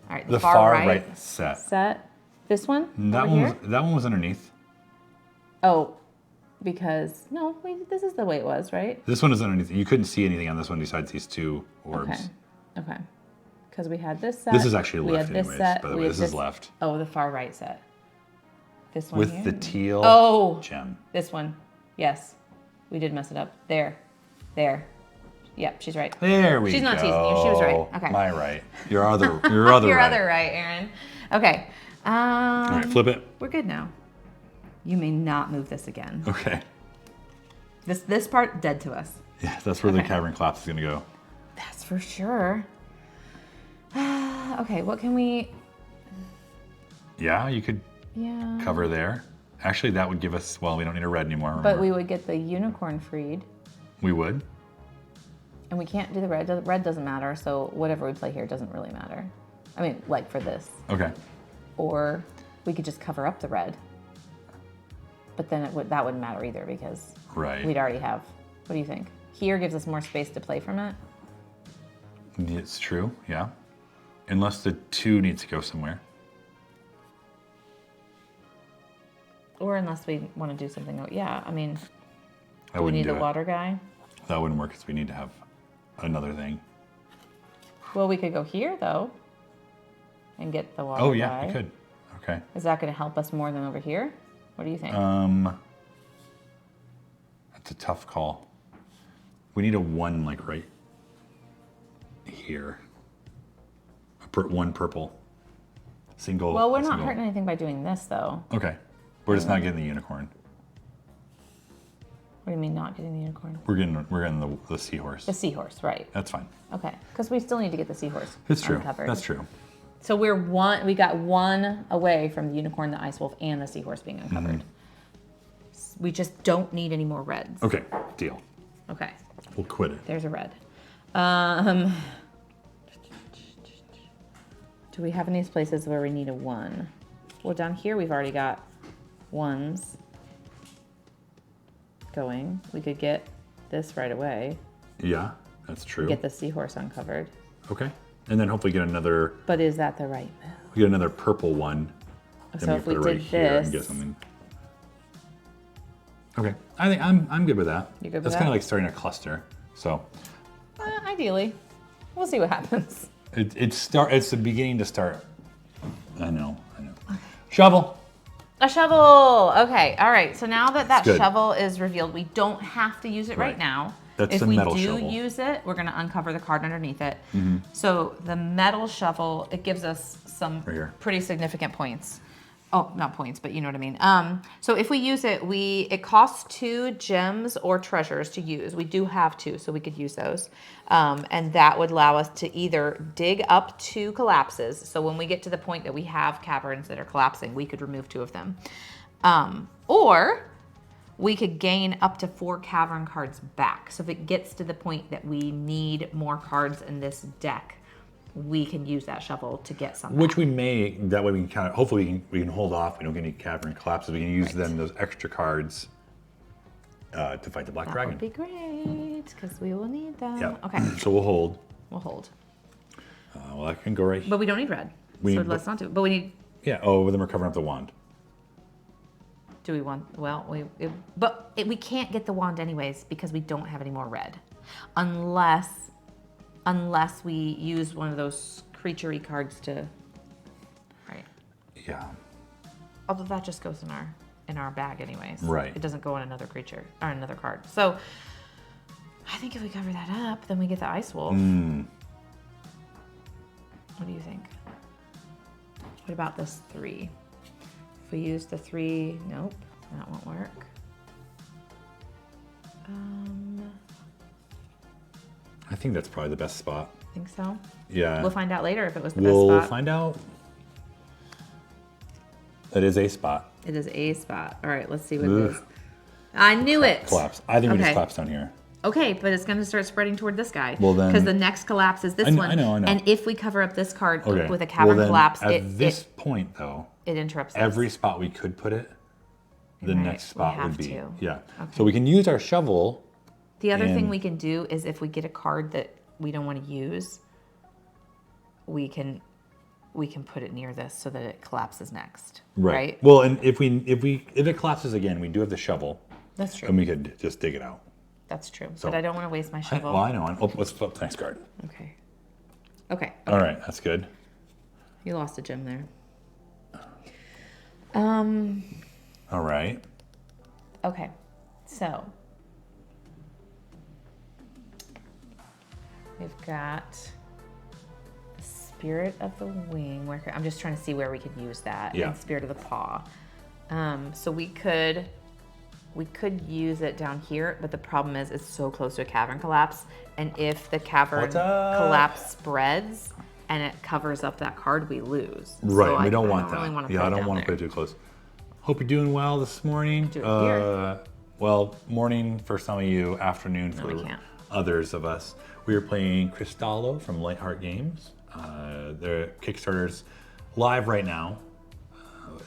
All right, The far right set. set. This one? That over one here? was underneath. Oh, because, no, this is the way it was, right? This one is underneath. You couldn't see anything on this one besides these two orbs. Okay. Because we had this set. This is actually we left had this anyways, set, by the we way. had This is left. Oh, the far right set. This one With here? the teal Oh, gem. this one. Yes. We did mess it up. There. Yep, she's right. There we go. She's not teasing you. She was right. Okay. My right. Your other Your right, Erin. Okay. All right, flip it. We're good now. You may not move this again. Okay. This part, dead to us. Yeah, that's where the cavern collapse is going to go. That's for sure. Okay, what can we... Yeah, you could cover there. Actually, that would give us, well, we don't need a red anymore. Remember. But we would get the unicorn freed. We would. And we can't do the red. Red doesn't matter, so whatever we play here doesn't really matter. I mean, like for this. Okay. Or we could just cover up the red. But then that wouldn't matter either because we'd already have. What do you think? Here gives us more space to play from it. It's true, yeah. Unless the 2 needs to go somewhere. Or unless we want to do something. Yeah, I mean, I do we wouldn't need do the it. water guy? That wouldn't work because we need to have another thing. Well, we could go here though and get the water guy. Oh yeah, we could. Okay. Is that going to help us more than over here? What do you think? That's a tough call. We need a 1 like right here. One purple. Single. Well, we're not single. hurting anything by doing this though. Okay. We're just not getting the unicorn. What do you mean not getting the unicorn? We're getting the seahorse. The seahorse, right? That's fine. Okay, because we still need to get the seahorse. It's true. Uncovered. That's true. So we got 1 away from the unicorn, the ice wolf, and the seahorse being uncovered. We just don't need any more reds. Okay. Deal. Okay. We'll quit it. There's a red. Do we have any places where we need a 1? Well, down here we've already got 1s going. We could get this right away. Yeah, that's true. Get the seahorse uncovered. Okay. And then hopefully get another. But is that the right move? We get another purple one. So Then if we we put it right did here and this- get something. Okay. I think I'm good with that. You good with That's that? kind of like starting a cluster. So Ideally. We'll see what happens. it's the beginning to start. I know. Shovel. A shovel. Okay. All right. So now that Good. shovel is revealed, we don't have to use it right Right. now. That's if the we metal do shovel. use it, we're going to uncover the card underneath it. So the metal shovel, it gives us some Right here. pretty significant points. Oh, not points, but you know what I mean. So if we use it, it costs 2 gems or treasures to use. We do have 2, so we could use those. And that would allow us to either dig up 2 collapses. So when we get to the point that we have caverns that are collapsing, we could remove 2 of them. Or we could gain up to 4 cavern cards back. So if it gets to the point that we need more cards in this deck, we can use that shovel to get some. Which we may, that way we can kind of, hopefully we can hold off. We don't get any cavern collapses. We can use then those extra cards to fight the black dragon. That would be great, because we will need them. Yeah. Okay, So we'll hold. we'll hold. Well, I can go right here. But we don't need red. We so need- let's not do it. But we need, Yeah. Oh, then we're covering up the wand. do we want, well, we can't get the wand anyways because we don't have any more red. Unless we use one of those creature-y cards to, right. Yeah. Although that just goes in our bag anyways. Right. It doesn't go in another creature or another card. So I think if we cover that up, then we get the ice wolf. What do you think? What about this 3? If we use the 3, nope, that won't work. I think that's probably the best spot. Think so? Yeah. We'll find out later if it was the We'll best spot. find out. That is a spot. It is a spot. All right, let's see what it is. I knew it. Collapse. I think we just Okay. collapse down here. Okay, but it's going to start spreading toward this guy. Well, then- because the next collapse is this I one. know. And if we cover up this card Okay. with a cavern then collapse, at this point though, it interrupts this. every spot we could put it, the Right, next we spot have would be. to. Yeah. Okay. So we can use our shovel. The other thing and- we can do is if we get a card that we don't want to use, we can put it near this so that it collapses next. Right? Well, and if it collapses again, we do have the shovel. That's true. And we could just dig it out. That's true. So- But I don't want to waste my shovel. Well, I know. Oh, let's flip the next card. Okay. Okay. All right, that's good. You lost a gem there. All right. Okay. So we've got the Spirit of the Wing. I'm just trying to see where we could use that. Yeah. And Spirit of the Paw. So we could use it down here, but the problem is it's so close to a cavern collapse. And if the cavern What's up? collapse spreads and it covers up that card, we lose. Right, So we don't want that. Really want to Yeah, put I it don't down want to there. put it too close. Hope you're doing well this morning. Do it here. Well, morning for some of you, afternoon No, we for can't. others of us. We are playing Crystallo from Lightheart Games. Their Kickstarter's live right now.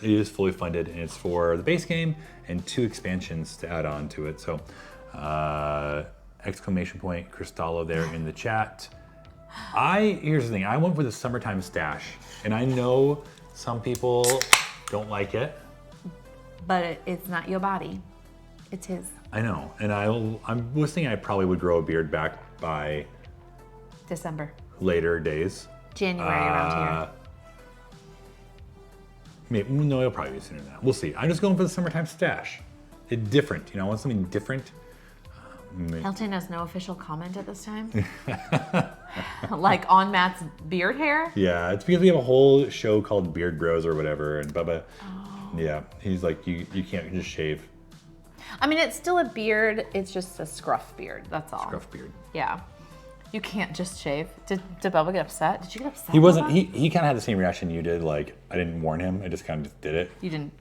It is fully funded, and it's for the base game and 2 expansions to add on to it. So, exclamation point Crystallo there in the chat. Here's the thing. I went with a summertime stash, and I know some people don't like it. But it's not your body. It's his. I know, and I was thinking I probably would grow a beard back by December. later days. January around here. Maybe, no, it'll probably be sooner than that. We'll see. I'm just going for the summertime stash. It's different, I want something different. Hilton has no official comment at this time. Like on Matt's beard hair? Yeah, it's because we have a whole show called Beard Bros or whatever, and Bubba, yeah, he's like, you can't just shave. I mean, it's still a beard. It's just a scruff beard. That's all. Scruff beard. Yeah. You can't just shave. Did Bubba get upset? Did you get upset? He wasn't. Bubba? He kind of had the same reaction you did. Like I didn't warn him. I just kind of just did it. You didn't.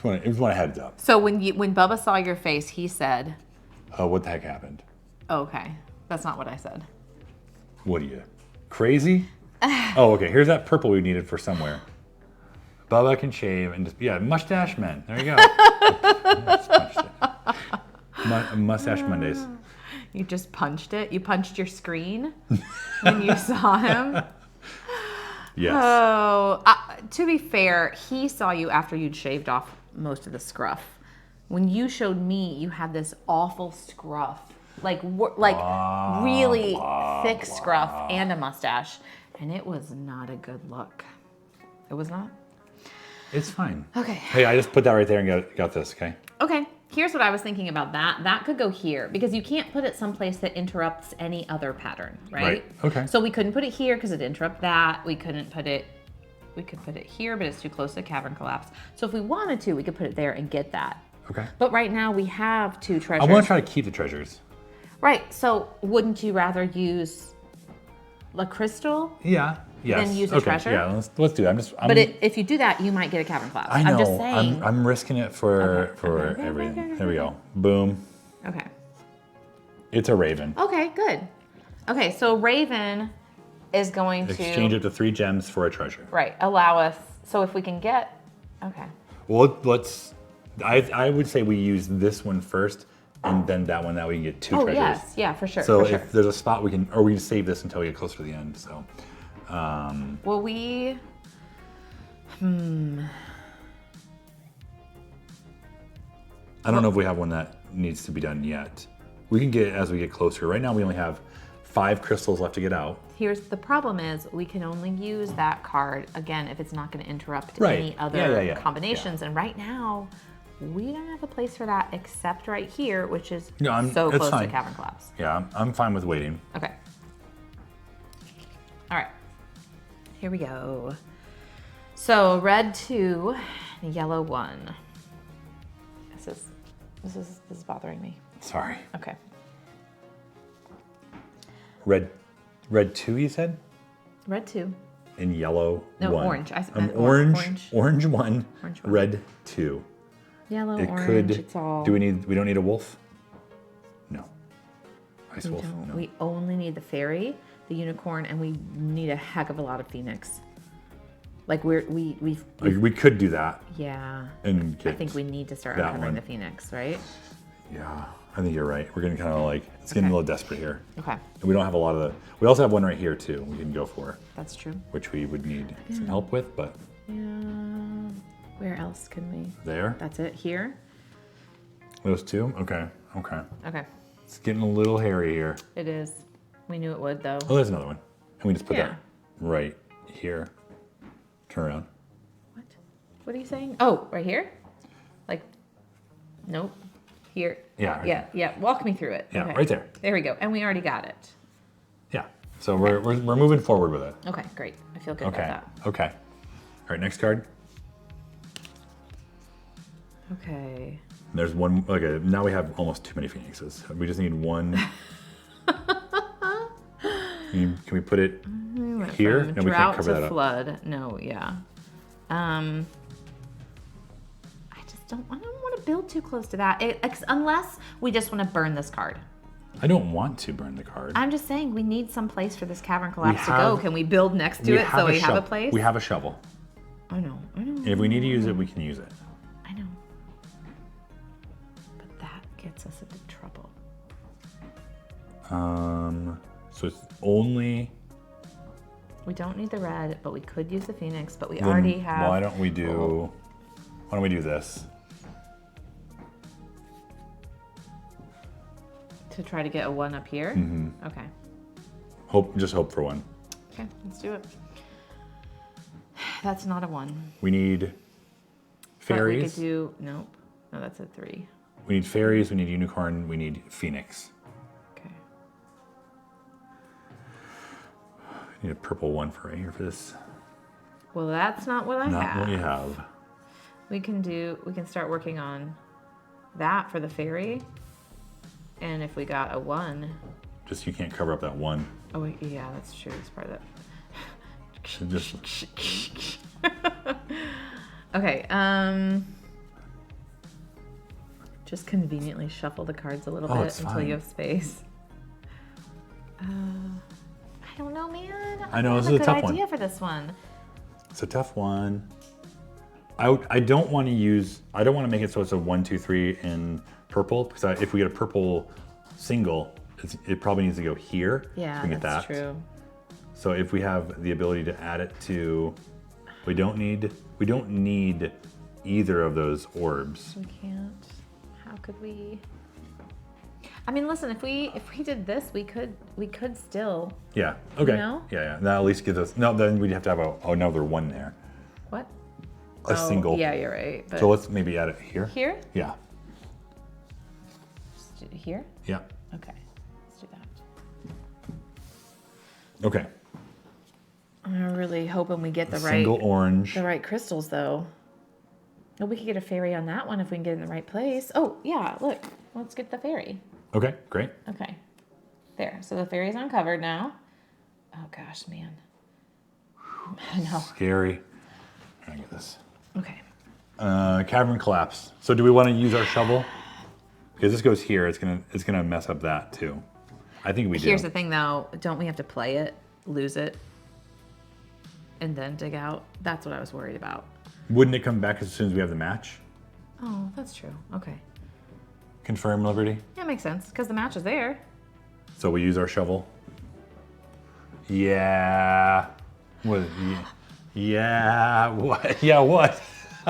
It was when I heads up. So when Bubba saw your face, he said, Oh, what the heck happened? oh, okay. That's not what I said. What are you, crazy? Oh, okay. Here's that purple we needed for somewhere. Bubba can shave and just mustache men. There you go. Just punched it. Mustache Mondays. You just punched it? You punched your screen when you saw him? Yes. Oh, to be fair, he saw you after you'd shaved off most of the scruff. When you showed me, you had this awful scruff, like really thick scruff and a mustache, and it was not a good look. It was not. It's fine. Okay. Hey, I just put that right there and got this. Okay. Okay. Here's what I was thinking about that. That could go here because you can't put it someplace that interrupts any other pattern, right? Right. Okay. So we couldn't put it here because it'd interrupt that. We could put it here, but it's too close to cavern collapse. So if we wanted to, we could put it there and get that. Okay. But right now we have 2 treasures. I want to try to keep the treasures. Right. So wouldn't you rather use a crystal? Yeah. Yes. Then use a okay. treasure? Yeah. Let's do that. But if you do that, you might get a cavern collapse. I know. I'm just saying. I'm risking it for Okay, everything. okay. There we go. Boom. Okay. It's a raven. Okay, good. Okay, so Raven is going to Exchange up to 3 gems for a treasure. right allow us. So if we can get okay. Well, let's. I would say we use this one first, and then that one. That we can get 2 Oh treasures. yes, yeah, for sure. So for if sure. there's a spot we can, or we can save this until we get closer to the end. So. Well, we. I don't know if we have one that needs to be done yet. We can get it as we get closer. Right now we only have 5 crystals left to get out. Here's the problem: is we can only use that card again if it's not going to interrupt Right. any other Yeah. combinations. And right now, we don't have a place for that except right here, which is No, so it's close to fine. cavern collapse. Yeah, I'm fine with waiting. Okay. All right. Here we go. So red 2, yellow 1. This is bothering me. Sorry. Okay. Red 2, you said? Red 2. And yellow No, 1. orange. I Um, meant orange 1, Orange one. red 2. Yellow, It orange. could. It's all. We don't need a wolf? No. Ice We wolf? don't. No. We only need the fairy, the unicorn, and we need a heck of a lot of phoenix. Like we've We could do that yeah. and get. I think we need to start that uncovering one. the phoenix, right? Yeah, I think you're right. We're getting kind of like it's getting a Okay. little desperate here. Okay, And we don't have a lot of the. We also have one right here too. We can go for, that's true. which we would need some help with, but Yeah. Where else can we? there. That's it here. Those two? Okay. Okay. Okay. It's getting a little hairy here. It is. We knew it would, though. Oh, there's another one. And we just put Yeah. that right here. Turn around. What? What are you saying? Oh, right here? Like, nope. Here. Yeah. Right Yeah, yeah. Walk me through it. Yeah, Okay. right there. There we go. And we already got it. Yeah. So we're moving forward with it. Okay, great. I feel good Okay. about that. Okay. All right, next card. Okay. There's one. Okay, now we have almost too many phoenixes. We just need one. Can we put it here? From No, we can't drought cover to that up. flood. No, yeah. I just don't. I don't want to build too close to that. Unless we just want to burn this card. I don't want to burn the card. I'm just saying we need some place for this cavern collapse to have- go. Can we build next to it so we have a shovel. place? We have a shovel. I know. If we need to use it, we can use it. I know. But that gets us into trouble. So it's only. We don't need the red, but we could use the phoenix. But we Then already have. Why don't we do? Why don't we do this? To try to get a one up here. Mm-hmm. Okay. Just hope for one. Okay, let's do it. That's not a one. We need But fairies. we could do nope. No, that's a 3. We need fairies. We need unicorn. We need phoenix. Okay. We need a purple one for right here for this. Well, that's not what I Not have. what you have. We can start working on that for the fairy. And if we got a 1. Just you can't cover up that one. Oh wait, yeah, that's true. It's part of that. So just Okay, just conveniently shuffle the cards a little Oh, bit it's until fine. you have space. I don't know, man. I know, don't this have is a tough good one. idea for this one. it's a tough one. I don't want to use. I don't want to make it so it's a 1, 2, 3 in purple because if we get a purple single, it probably needs to go here. Yeah, so we get that's that. true. So if we have the ability to add it to, we don't need either of those orbs. We can't. How could we? I mean, listen. If we did this, we could still. Yeah. Okay. You know? Yeah. That at least gives us. No, then we'd have to have another one there. What? A single. Yeah, you're right. But So let's maybe add it here. here? Yeah. Just do it here? Yeah. Okay. Let's do that. Okay. I'm really hoping we get the Single orange. right crystals though. Oh, we could get a fairy on that one if we can get it in the right place. Oh, yeah, look. Let's get the fairy. Okay. Great. Okay. There. So the fairy's uncovered now. Oh gosh, man. I know. Scary. I get this. Okay. Cavern collapse. So do we want to use our shovel? Because this goes here, it's gonna mess up that too. I think we do. Here's the thing though, don't we have to play it, lose it, and then dig out? That's what I was worried about. Wouldn't it come back as soon as we have the match? Oh, that's true. Okay. Confirm, Liberty. Yeah, makes sense, because the match is there. So we use our shovel. Yeah. What? Yeah. What? Yeah. What?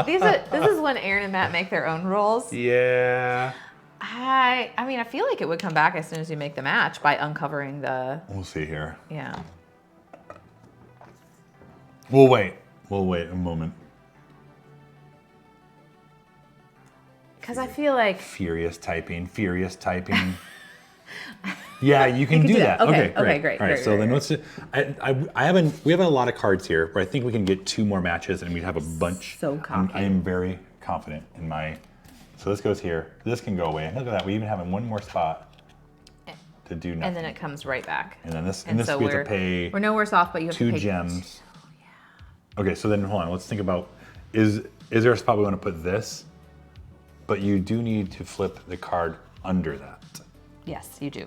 This is when Erin and Matt make their own rules. Yeah. I mean, I feel like it would come back as soon as you make the match by uncovering the, We'll see here. yeah. We'll wait. We'll wait a moment. Because I feel like, Furious typing. Furious typing. Yeah, you can can do do that. that. Okay, Okay, great. okay, great, All right, great, so great, then great. we have a lot of cards here, but I think we can get 2 more matches and we'd have a bunch. So cocky. I am very confident in my. So this goes here. This can go away. And look at that. We even have in one more spot to do nothing. and then it comes right back. And then this, And this so we have to pay we're no worse off, but you have 2 to pay gems. Okay, so then hold on. Let's think about is there a spot we want to put this? But you do need to flip the card under that. Yes, you do.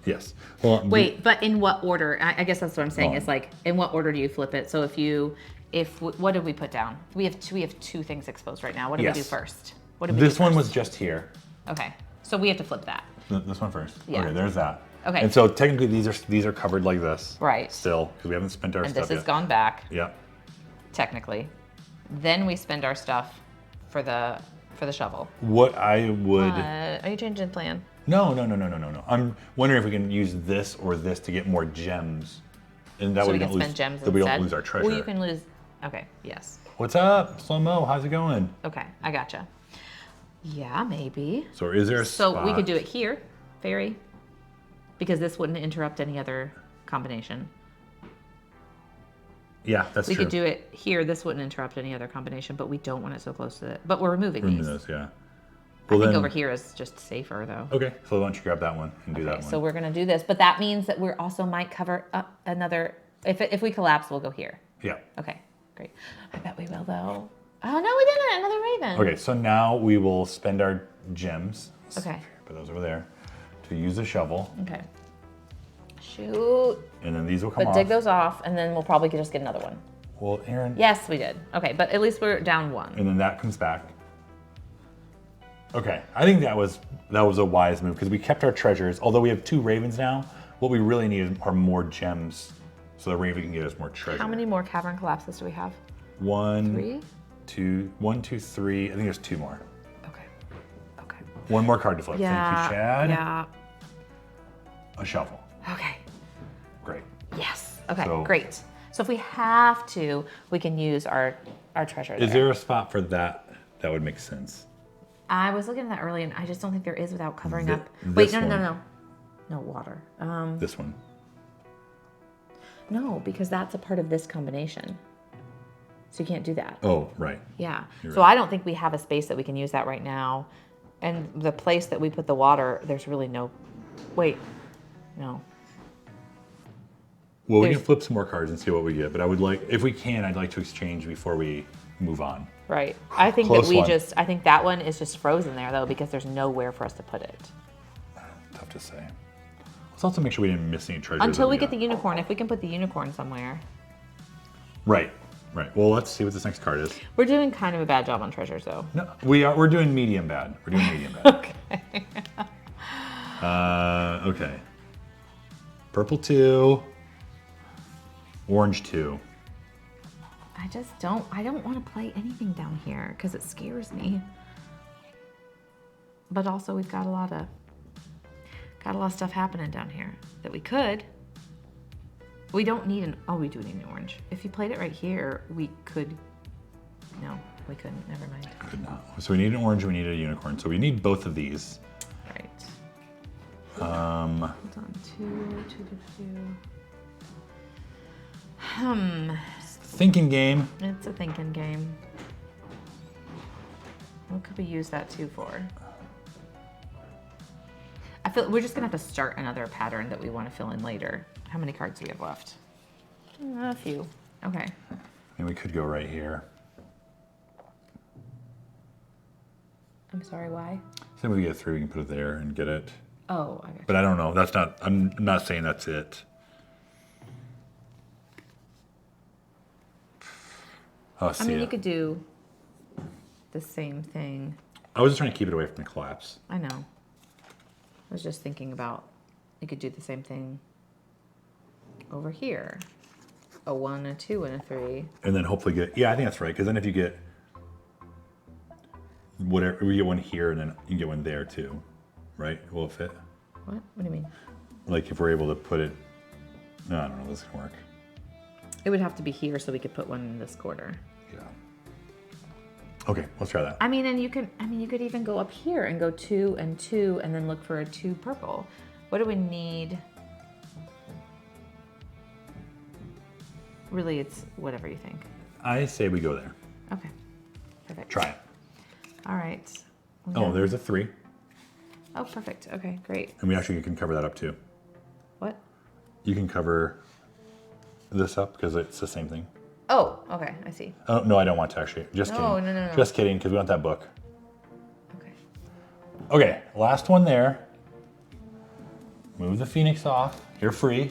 Yes. Hold on. Wait, but in what order? I guess that's what I'm saying. Oh. Is like, in what order do you flip it? So what did we put down? We have 2 things exposed right now. What did we do Yes. first? What did we do This one first? was just here. Okay, so we have to flip that. This one first. Yeah. Okay, there's that. Okay. And so technically these are covered like this. Right. Still, because we haven't spent our And stuff this has yet. gone back, Yep. technically. Then we spend our stuff for the for the shovel. What I would... Are you changing the plan? No. I'm wondering if we can use this or this to get more gems. And that So way we we can don't spend lose, gems that we instead? don't lose our treasure. Well, you can lose... Okay, yes. What's up? Slow-mo, how's it going? Okay, I gotcha. Yeah, maybe. So is there a So spot? we could do it here, fairy, because this wouldn't interrupt any other combination. Yeah, that's We true. could do it here. This wouldn't interrupt any other combination, but we don't want it so close to it. But we're removing Remove these. those, yeah. I Well, think then, over here is just safer, though. Okay, so why don't you grab that one and do that Okay, one. so we're gonna do this, but that means that we're also might cover up another. If we collapse, we'll go here. Yeah. Okay, great. I bet we will though. Oh no, we didn't. Another raven. Okay, so now we will spend our gems. Okay. Put those over there to use the shovel, Okay. Shoot. and then these will come But off. dig those off, and then we'll probably just get another one. Well, Erin. Yes, we did. Okay, but at least we're down one. And then that comes back. Okay, I think that was a wise move because we kept our treasures. Although we have 2 ravens now, what we really need are more gems, so the raven can get us more treasure. How many more cavern collapses do we have? 1, 3? 2, 1, 2, 3. I think there's 2 more. Okay. Okay. One more card to flip. Yeah. Thank you, Chad. Yeah. A shovel. Okay. Great. Yes. Okay. So- Great. So if we have to, we can use our treasure. Is there a spot for that that would make sense? I was looking at that earlier, and I just don't think there is without covering up. this Wait, no, one. no, water. This one. No, because that's a part of this combination. So you can't do that. Oh, right. Yeah. You're So right. I don't think we have a space that we can use that right now. And the place that we put the water, there's really no. Wait. No. Well, we There's- can flip some more cards and see what we get, but I would like, if we can, I'd like to exchange before we move on. Right. I think Close that we one. I think that one is just frozen there though because there's nowhere for us to put it. Tough to say. Let's also make sure we didn't miss any treasure. Until that we get the got. unicorn. If we can put the unicorn somewhere. Right. Well, let's see what this next card is. We're doing kind of a bad job on treasures though. No, we're doing medium bad. We're doing medium bad. Okay. Purple 2. Orange 2. I don't want to play anything down here because it scares me. But also we've got a lot of stuff happening down here that we could. We don't need we do need an orange. If you played it right here, we could, no, we couldn't, never mind. Could not. So we need an orange, we need a unicorn. So we need both of these. Right. Um, Hold on, two. Thinking game. It's a thinking game. What could we use that 2 for? I feel we're just gonna have to start another pattern that we want to fill in later. How many cards do we have left? A few. Okay. And we could go right here. I'm sorry, why? So if we get 3, we can put it there and get it. Oh, I got you. But I don't know. That's not. I'm not saying that's it. Oh, I see mean, ya. you could do the same thing. I was just trying to keep it away from the collapse. I know. I was just thinking about you could do the same thing over here. A 1, a 2, and a 3. And then hopefully get. Yeah, I think that's right. Because then if you get whatever, we get one here, and then you can get one there too, right? Will it fit? What? What do you mean? Like if we're able to put it. No, I don't know. This can work. It would have to be here so we could put one in this quarter. Yeah. Okay, let's try that. I mean, and you could even go up here and go 2 and 2 and then look for a 2 purple. What do we need? Really, it's whatever you think. I say we go there. Okay, perfect. Try it. All right. Oh, there's a 3, Oh, perfect. Okay, great. and we actually can cover that up too. What? You can cover this up because it's the same thing. Oh, okay, I see. Oh, no, I don't want to actually. Just No, kidding. no. Just kidding, because we want that book. Okay. Okay, last one there. Move the Phoenix off. You're free.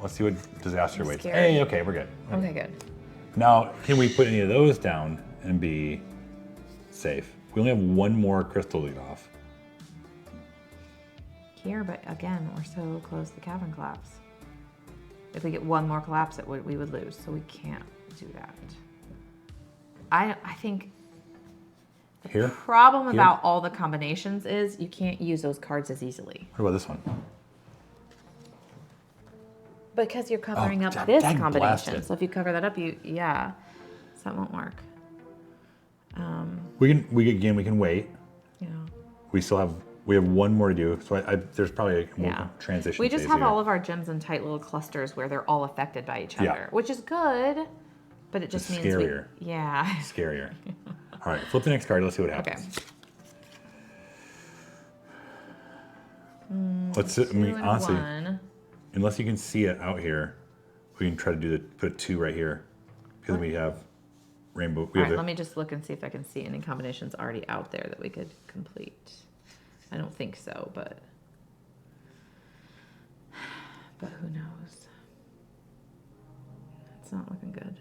Let's see what disaster I'm waits. scared. Hey, okay, we're good. Okay, good. Now, can we put any of those down and be safe? We only have one more crystal lead off. Here, but again, we're so close to the cavern collapse. If we get one more collapse, we would lose, so we can't do that. I think Here? Problem Here? about all the combinations is you can't use those cards as easily. What about this one? Because you're covering Oh, up dag- this dag combination. blasted. So if you cover that up, yeah. So that won't work. We can wait. Yeah. We have one more to do. So there's probably a more Yeah. transition. We just phase have here. all of our gems in tight little clusters where they're all affected by each other, Yeah. which is good, but it just It's means scarier. yeah. Scarier. All right, flip the next card. Let's see what happens. Okay. Honestly, 1. unless you can see it out here, we can try to put a 2 right here because we have rainbow. All right, let me just look and see if I can see any combinations already out there that we could complete. I don't think so, but who knows? It's not looking good.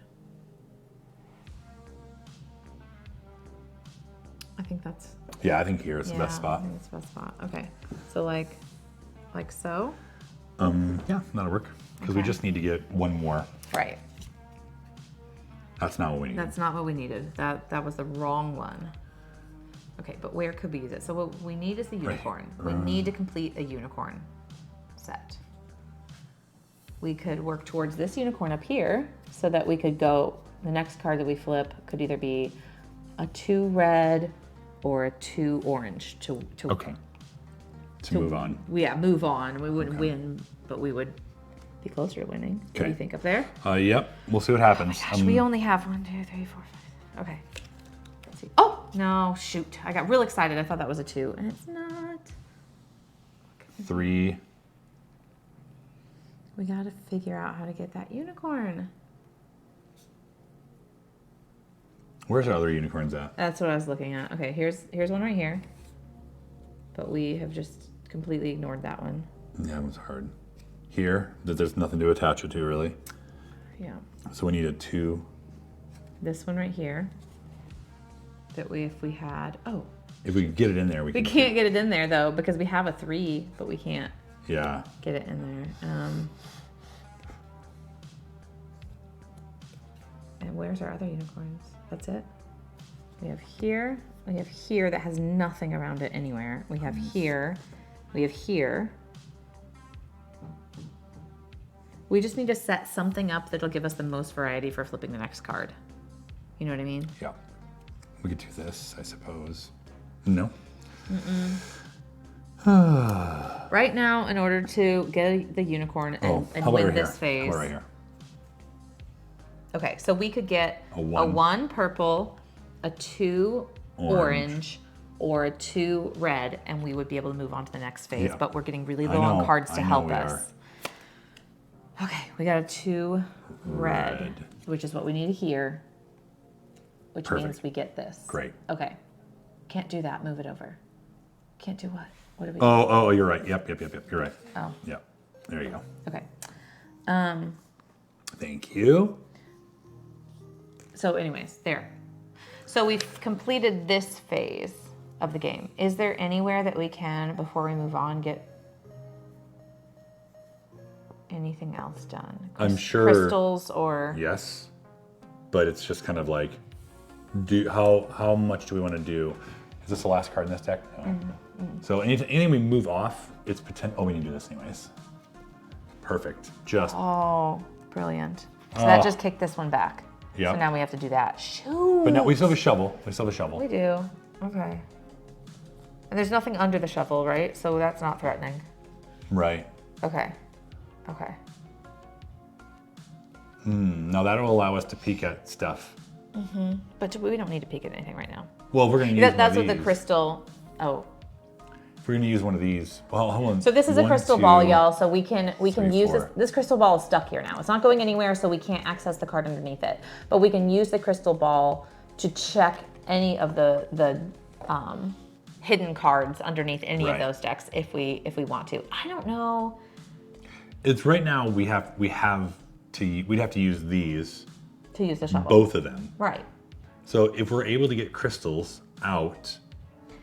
I think that's Yeah, I think here is the best I spot. think it's the best spot. Okay, so like so. Yeah, that'll work because we Okay. just need to get one more. Right. That's not what we need. That's not what we needed. That was the wrong one. Okay, but where could we use it? So what we need is the unicorn. We need to complete a unicorn set. We could work towards this unicorn up here so that we could go, the next card that we flip could either be a 2 red or a 2 orange to Okay. To move on. Yeah, move on. We wouldn't win, but we would be closer to winning. What do you Okay. think up there? Yep. We'll see what happens. Gosh, we only have 1, 2, 3, 4, 5. Okay. Let's see. Oh, no, shoot. I got real excited. I thought that was a 2, and it's not. 3. We got to figure out how to get that unicorn. Where's our other unicorns at? That's what I was looking at. Okay, here's one right here. But we have just completely ignored that one. Yeah, it was hard. Here, there's nothing to attach it to really. Yeah. So we need a 2. This one right here. That if we had, If we could get it in there, we we can. can't get it in there though because we have a 3, but we can't Yeah. get it in there. And where's our other unicorns? That's it. We have here. We have here that has nothing around it anywhere. We have here. We have here. We just need to set something up that'll give us the most variety for flipping the next card. You know what I mean? Yeah. We could do this, I suppose. No. Right now, in order to get the unicorn and how about win right this here? phase. How about right here? Okay, so we could get A 1. 1 purple, a 2 orange, or a 2 red, and we would be able to move on to the next phase. Yeah. But we're getting really I low on know, cards to I know help we us. Okay, we got a 2 red, which is what we need here, which Perfect. means we get this. Great. Okay, can't do that. Move it over. Can't do what? What do we do? Oh, you're right. Yep. You're right. Oh, Yep. There you go. okay. Thank you. So anyways, there. So we've completed this phase of the game. Is there anywhere that we can, before we move on, get anything else done? I'm sure. Crystals or... Yes. But it's just kind of like, how much do we want to do? Is this the last card in this deck? No. So anything we move off, it's potential. Oh, we need to do this anyways. Perfect. Just. Oh, brilliant. So that just kicked this one back. Yep. So now we have to do that. Shoot. But now we still have a shovel. We do. Okay. And there's nothing under the shovel, right? So that's not threatening. Right. Okay. Okay. Now that'll allow us to peek at stuff. But we don't need to peek at anything right now. Well, we're gonna use one That's of what the these. crystal... Oh. If we're gonna use one of these, well, hold on. So this is a 1, crystal 2, ball, y'all. So we can 3, use 4. this crystal ball is stuck here now. It's not going anywhere, so we can't access the card underneath it. But we can use the crystal ball to check any of the hidden cards underneath any of Right. those decks if we want to. I don't know. It's right now we'd have to use these, To use the shovel. both of them. Right. So if we're able to get crystals out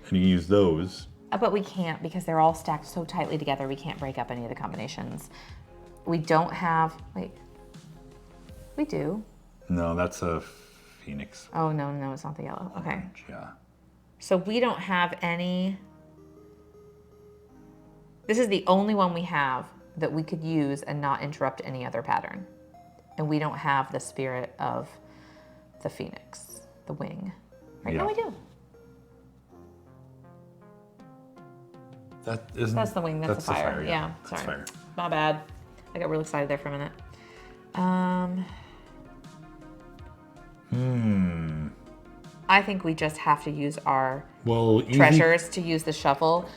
and you use those, But we can't because they're all stacked so tightly together. We can't break up any of the combinations. We don't have. Wait. We do. no, that's a phoenix. Oh no, it's not the yellow. Okay. Yeah. So we don't have any. This is the only one we have that we could use and not interrupt any other pattern. And we don't have the spirit of the phoenix, the wing. Right now we do. That isn't. That's the wing, that's the fire. Yeah, That's sorry. fire. My bad. I got real excited there for a minute. I think we just have to use our treasures to use the shovel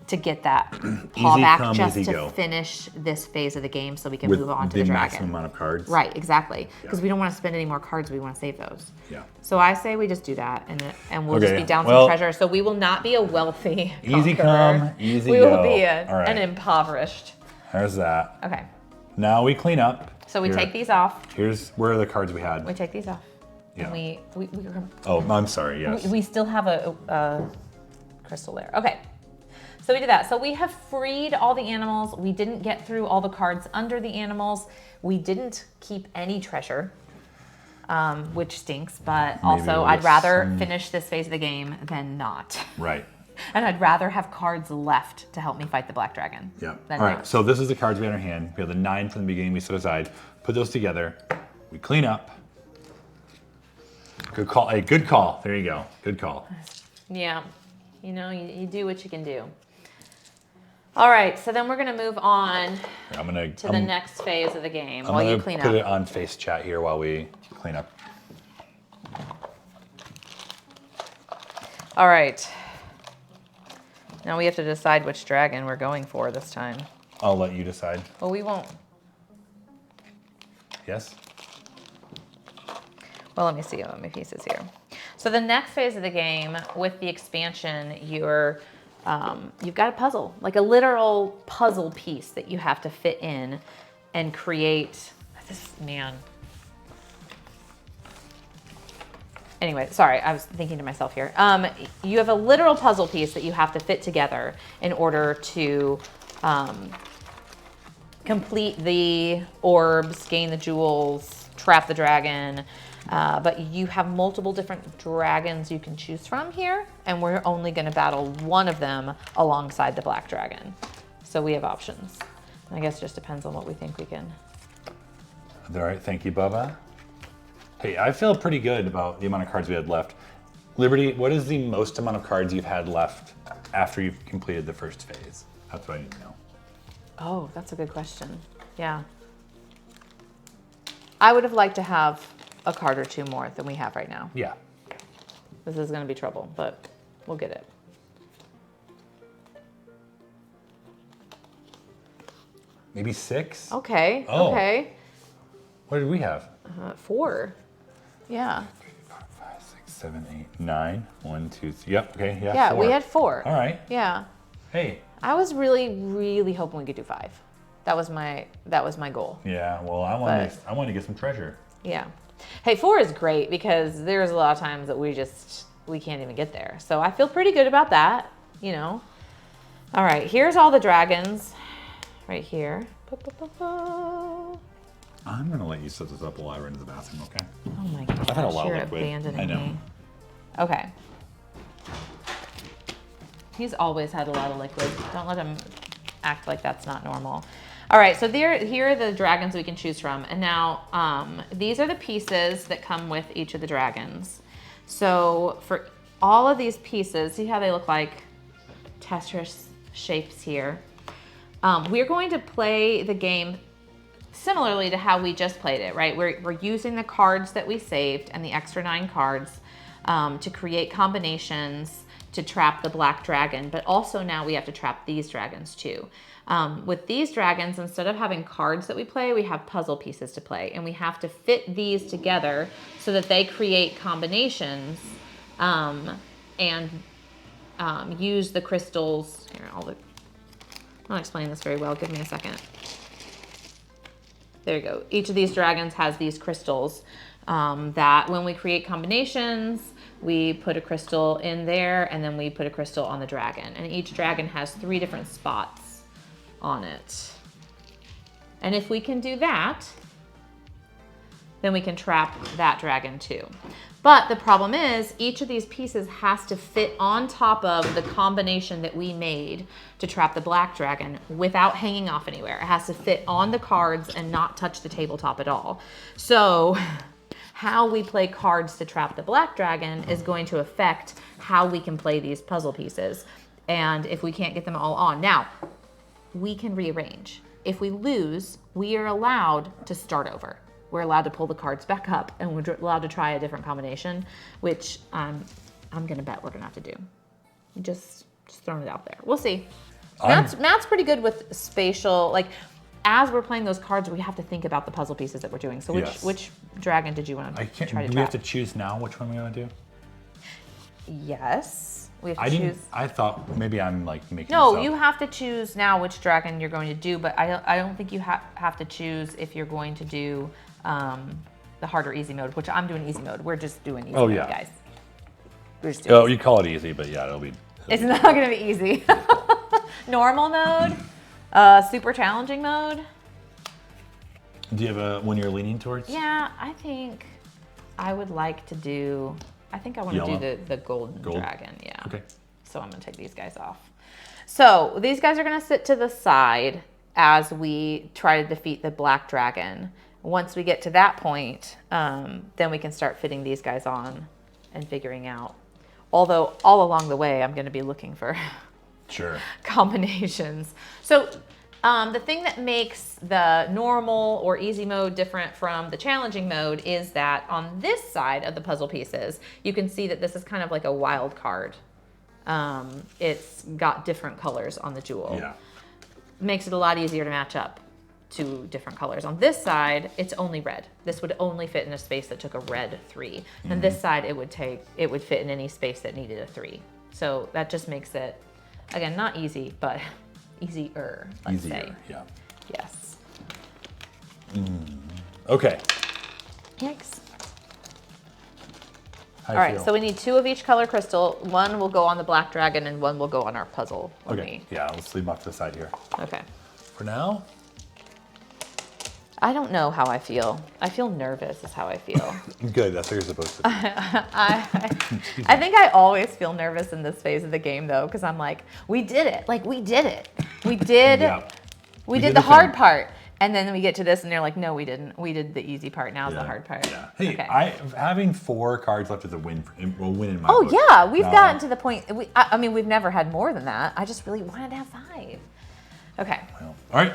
to get that paw Easy back come, just easy to go. finish this phase of the game so we can with move on to the the maximum dragon. amount of cards. Right, exactly. Because Yeah. we don't want to spend any more cards. We want to save those. Yeah. So I say we just do that, and we'll just Okay, be down well- some treasure. So we will not be a wealthy Easy conqueror. come, easy we go. will be All right. an impoverished. There's that. Okay. Now we clean up. So we Here. take these off. Here's where are the cards we had. We take these off. Yeah. And we Oh, I'm sorry. Yes. we still have a crystal there. Okay. So we did that. So we have freed all the animals. We didn't get through all the cards under the animals. We didn't keep any treasure, which stinks. But Maybe also, we'll I'd get rather some- finish this phase of the game than not. Right. And I'd rather have cards left to help me fight the black dragon. Yeah. than All right. not. So this is the cards we had in our hand. We have the 9 from the beginning. We set aside. Put those together. We clean up. Good call. Hey, good call. There you go. Good call. Yeah. You know, you do what you can do. All right. So then we're going to move on I'm gonna to the next phase of the game I'm while you gonna clean put up. it on face chat here while we clean up. All right. Now we have to decide which dragon we're going for this time. I'll let you decide. Well, we won't. Yes. Well, let me see my pieces here. So the next phase of the game with the expansion, you've got a puzzle, like a literal puzzle piece that you have to fit in and create. This man. Anyway, sorry, I was thinking to myself here. You have a literal puzzle piece that you have to fit together in order to complete the orbs, gain the jewels, trap the dragon. But you have multiple different dragons you can choose from here, and we're only going to battle one of them alongside the black dragon. So we have options. I guess it just depends on what we think we can. All right. Thank you, Bubba. Hey, I feel pretty good about the amount of cards we had left. Liberty, what is the most amount of cards you've had left after you've completed the first phase? That's what I need to know. Oh, that's a good question. Yeah. I would have liked to have a card or two more than we have right now. Yeah. This is going to be trouble, but we'll get it. Maybe 6? Okay. Oh. Okay. What did we have? 4. Yeah. 5, 6, 7, 8, 9. 1, 2, 3. Yep. Okay. Yeah. Yeah, 4. we had 4. All right. Yeah. Hey. I was really, really hoping we could do 5. That was my goal. Yeah. Well, I want to get some treasure. Yeah. Hey, 4 is great because there's a lot of times that we can't even get there. So I feel pretty good about that, you know. All right, here's all the dragons right here. I'm gonna let you set this up while I run to the bathroom. Okay. Oh my gosh, I've had a lot of you're liquid. abandoning I know. me. Okay. He's always had a lot of liquid. Don't let him act like that's not normal. All right, so here are the dragons we can choose from. And now these are the pieces that come with each of the dragons. So for all of these pieces, see how they look like Tetris shapes here. We're going to play the game similarly to how we just played it, right? We're using the cards that we saved and the extra 9 cards to create combinations to trap the black dragon, but also now we have to trap these dragons too. With these dragons, instead of having cards that we play, we have puzzle pieces to play, and we have to fit these together so that they create combinations and use the crystals. Here, I'm not explaining this very well. Give me a second. There you go. Each of these dragons has these crystals that when we create combinations, we put a crystal in there and then we put a crystal on the dragon. And each dragon has 3 different spots on it. And if we can do that, then we can trap that dragon too. But the problem is each of these pieces has to fit on top of the combination that we made to trap the black dragon without hanging off anywhere. It has to fit on the cards and not touch the tabletop at all. So how we play cards to trap the black dragon is going to affect how we can play these puzzle pieces. And if we can't get them all on. Now, we can rearrange. If we lose, we are allowed to start over. We're allowed to pull the cards back up, and we're allowed to try a different combination, which I'm gonna bet we're gonna have to do. Just throwing it out there. We'll see. Matt's pretty good with spatial, like as we're playing those cards, we have to think about the puzzle pieces that we're doing. So which dragon did you want to try to trap? Do we have to choose now which one we want to do? Yes. We have to choose. I thought maybe I'm like making No, this up. you have to choose now which dragon you're going to do, but I don't think you have to choose if you're going to do the hard or easy mode, which I'm doing easy mode. We're just doing easy mode, guys. We're just doing you call it easy, but yeah, it's not going to be easy. Normal mode, super challenging mode. Do you have a one you're leaning towards? Yeah, I think I would like to do. I think I want to do the golden dragon. Yeah. Okay. So I'm going to take these guys off. So these guys are going to sit to the side as we try to defeat the black dragon. Once we get to that point, then we can start fitting these guys on and figuring out. Although all along the way, I'm going to be looking for combinations. So the thing that makes the normal or easy mode different from the challenging mode is that on this side of the puzzle pieces, you can see that this is kind of like a wild card. It's got different colors on the jewel. Yeah. Makes it a lot easier to match up to different colors. On this side, it's only red. This would only fit in a space that took a red 3. And this side, it would fit in any space that needed a 3. So that just makes it, again, not easy, but easier, let's say. Yeah. Yes. Okay. Yikes. How All right, so we need 2 of each color crystal. 1 will go on the black dragon and 1 will go on our puzzle. Okay. Yeah, let's leave them off to the side here. Okay. For now. I don't know how I feel. I feel nervous is how I feel. Good, that's what you're supposed to do. I think I always feel nervous in this phase of the game though, because I'm like, we did it. Like we did it. We did the hard part. And then we get to this and they're like, no, we didn't. We did the easy part. Now's the hard part. Yeah. Hey, okay. Having 4 cards left is a win. Will win in my book. Oh yeah, we've gotten to the point. I mean, we've never had more than that. I just really wanted to have 5. Okay. Well, all right.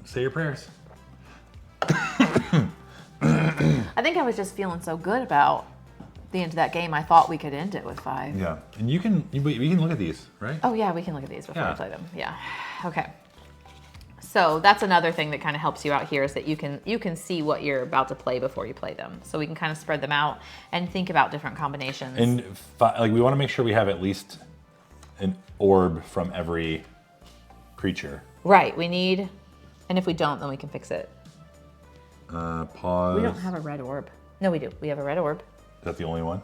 Say your prayers. I think I was just feeling so good about the end of that game. I thought we could end it with 5. Yeah, and we can look at these, right? Oh yeah, we can look at these before we play them. Yeah. Okay. So that's another thing that kind of helps you out here is that you can see what you're about to play before you play them. So we can kind of spread them out and think about different combinations. And like we want to make sure we have at least an orb from every creature. Right. We need, and if we don't, then we can fix it. Pause. We don't have a red orb. No, we do. We have a red orb. Is that the only one?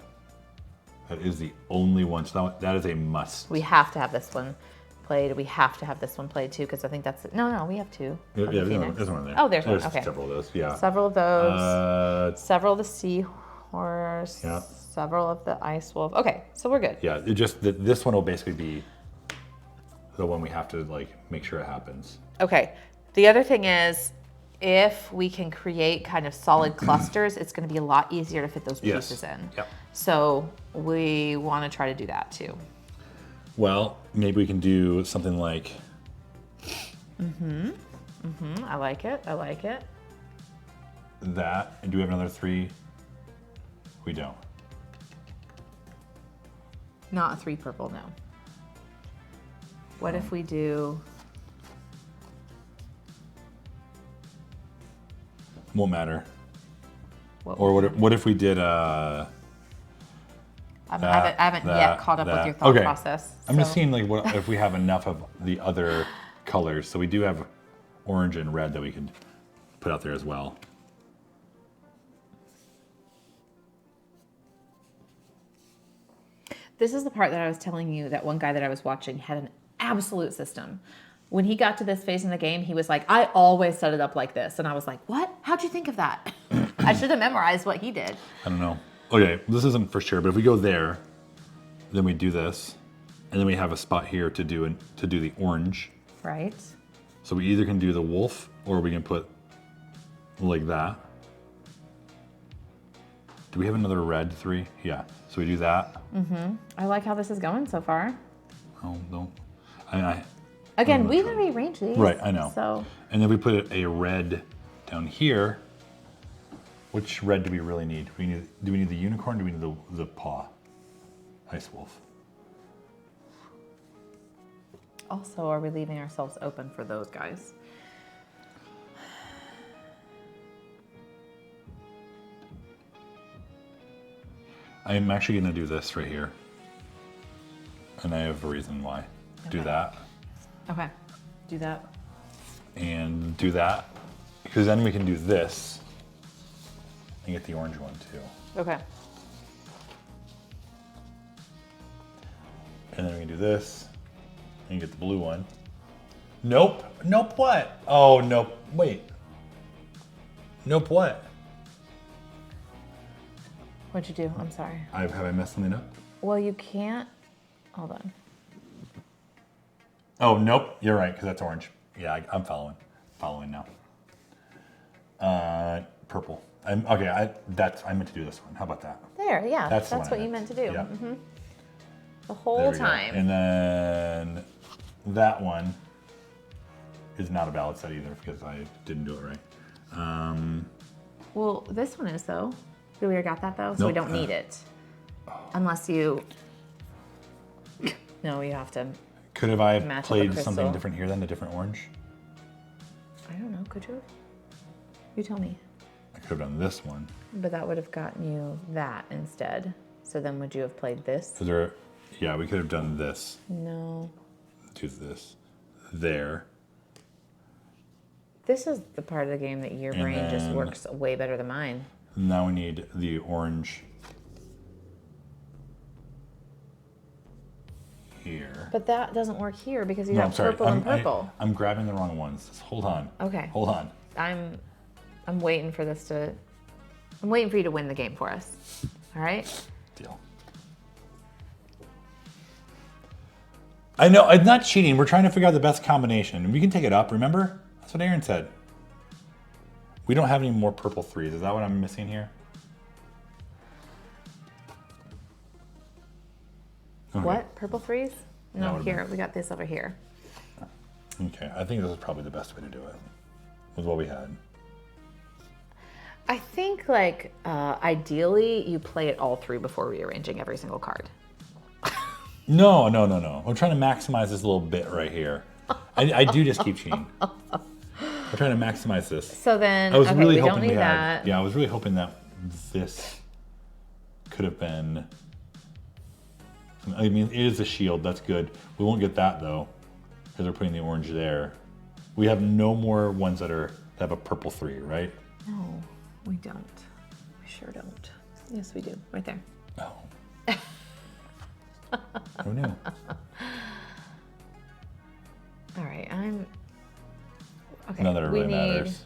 That is the only one. So that is a must. We have to have this one played. We have to have this one played too, because I think that's it. No, we have 2. Yeah, there's one there. Oh, there's one. Okay. Several of those. Yeah. Several of those. Several of the seahorse. Yeah. Several of the ice wolf. Okay, so we're good. Yeah. This one will basically be the one we have to like make sure it happens. Okay. The other thing is, if we can create kind of solid clusters, it's going to be a lot easier to fit those pieces in. Yep. So we want to try to do that too. Well, maybe we can do something like. I like it. I like it. That. And do we have another 3? We don't. Not a 3 purple, no. What if we do? Won't matter. What if we did I haven't yet caught up with your thought process. I'm just seeing like what if we have enough of the other colors. So we do have orange and red that we could put out there as well. This is the part that I was telling you that one guy that I was watching had an absolute system. When he got to this phase in the game, he was like, I always set it up like this. And I was like, what? How'd you think of that? I should have memorized what he did. I don't know. Okay, this isn't for sure, but if we go there, then we do this, and then we have a spot here to do the orange. Right. So we either can do the wolf, or we can put like that. Do we have another red 3? Yeah. So we do that. I like how this is going so far. Oh, no. Again, we've already arranged these. Right, I know. So And then we put a red down here. Which red do we really need? Do we need the unicorn? Or do we need the paw? Ice wolf. also, are we leaving ourselves open for those guys? I'm actually going to do this right here. And I have a reason why. Do Okay. that. Okay, do that. And do that. Because then we can do this. And get the orange one too. Okay. And then we can do this. And get the blue one. Nope. Nope what? Oh, nope. Wait. Nope what? What'd you do? I'm sorry. Have I messed something up? Well, you can't. Hold on. Oh, nope. You're right, because that's orange. Yeah, I'm following. Following now. Purple. I meant to do this one. How about that? There, yeah. That's That's, the one I what you meant. meant to do. Yeah. The There whole we go. time. And then that one is not a valid set either because I didn't do it right. Well, this one is though. We already got that though, so we Nope. don't need it. Unless you. No, you have to. Could have I Match up a played crystal. something different here then, a different orange? I don't know. Could you? You tell me. I could have done this one. But that would have gotten you that instead. So then would you have played this? Yeah, we could have done this. No. Do this. There. This is the part of the game that your And brain just then- works way better than mine. Now we need the orange here. But that doesn't work here because you No, got I'm sorry. purple and purple. I'm grabbing the wrong ones. Just hold on. Okay. Hold on. I'm waiting for this to. I'm waiting for you to win the game for us. All right. Deal. I know, it's not cheating. We're trying to figure out the best combination. We can take it up, remember? That's what Erin said. We don't have any more purple 3s. Is that what I'm missing here? Okay. What? Purple 3s? No, would've here. been- We got this over here. Okay, I think this is probably the best way to do it. With what we had. I think, like, ideally, you play it all through before rearranging every single card. No. I'm trying to maximize this little bit right here. I do just keep cheating. We're trying to maximize this. So then, I was okay, really we hoping don't need we that. had. Yeah, I was really hoping that this could have been. I mean, it is a shield. That's good. We won't get that though, because we're putting the orange there. We have no more ones that have a purple 3, right? No, we don't. We sure don't. Yes, we do. Right there. Oh. Who knew? All right, okay, None that it we really need matters.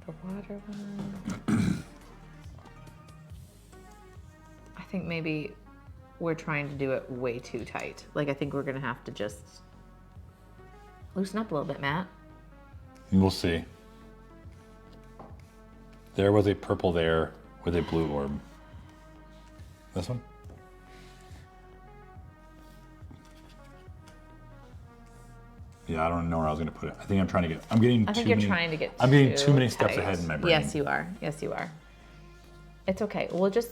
the water one. I think maybe we're trying to do it way too tight. Like, I think we're gonna have to just loosen up a little bit, Matt. We'll see. There was a purple there with a blue orb. This one? Yeah, I don't know where I was going to put it. I think I'm trying to get. I'm getting. I think too you're many, trying to get. I'm getting too many tight. steps ahead in my brain. Yes, you are. Yes, you are. It's okay. We'll just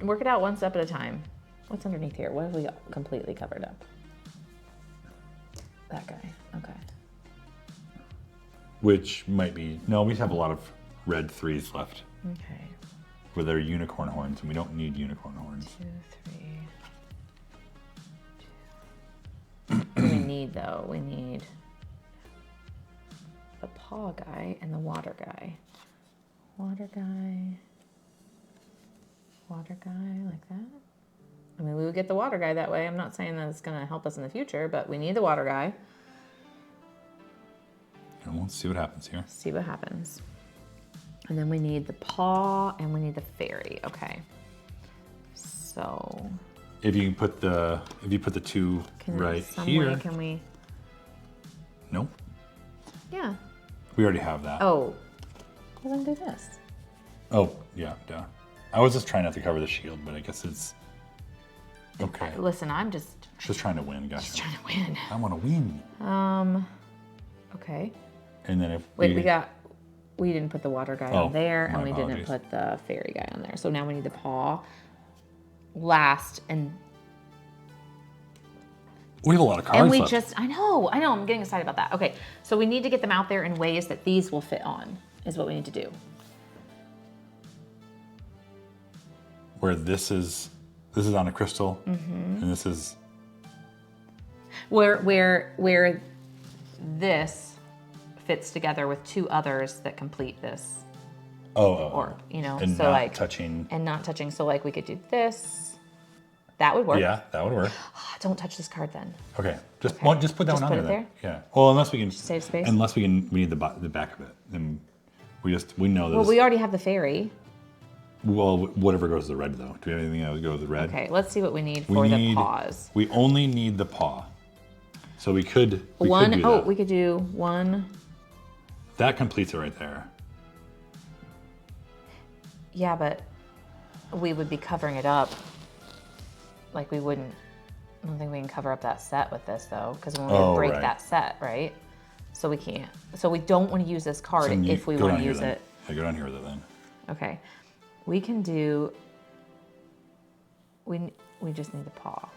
work it out one step at a time. What's underneath here? What have we got completely covered up? That guy. Okay. Which might be. No, we have a lot of red 3s left. Okay. Where they're unicorn horns, and we don't need unicorn horns. 2, 3. What do we need though? We need the paw guy and the water guy. Water guy. Water guy, like that. I mean, we would get the water guy that way. I'm not saying that it's going to help us in the future, but we need the water guy. And we'll see what happens here. See what happens. And then we need the paw and we need the fairy. Okay. So. If you put the two right here. Can we? Nope. Yeah. We already have that. Oh. Well, then do this. Oh, yeah, duh. I was just trying not to cover the shield, but I guess it's okay. Listen, I'm just trying to win, guys. trying to win. I want to win. Okay. And then if we didn't put the water guy on there, and we didn't put the fairy guy on there. So now we need the paw last, and we have a lot of cards left. I know, I'm getting excited about that. Okay, so we need to get them out there in ways that these will fit on, is what we need to do. Where this is on a crystal, and this is where this fits together with two others that complete this. Or and so not touching. And not touching. So like we could do this. That would work. Yeah, that would work. Don't touch this card then. Okay, just put that one on put it there. Yeah. Well, unless we can save space. Unless we need the back of it, then we know this. Well, we already have the fairy. Well, whatever goes to the red though. Do we have anything that would go to the red? Okay, let's see what we need for the paws. We only need the paw. So we could do that. We could do one. That completes it right there. Yeah, but we would be covering it up. Like we wouldn't. I don't think we can cover up that set with this though, because we want to break that set, right? So we can't. So we don't want to use this card if we want to use it. Yeah, go down here with it then. Okay, we can do. We just need the paw.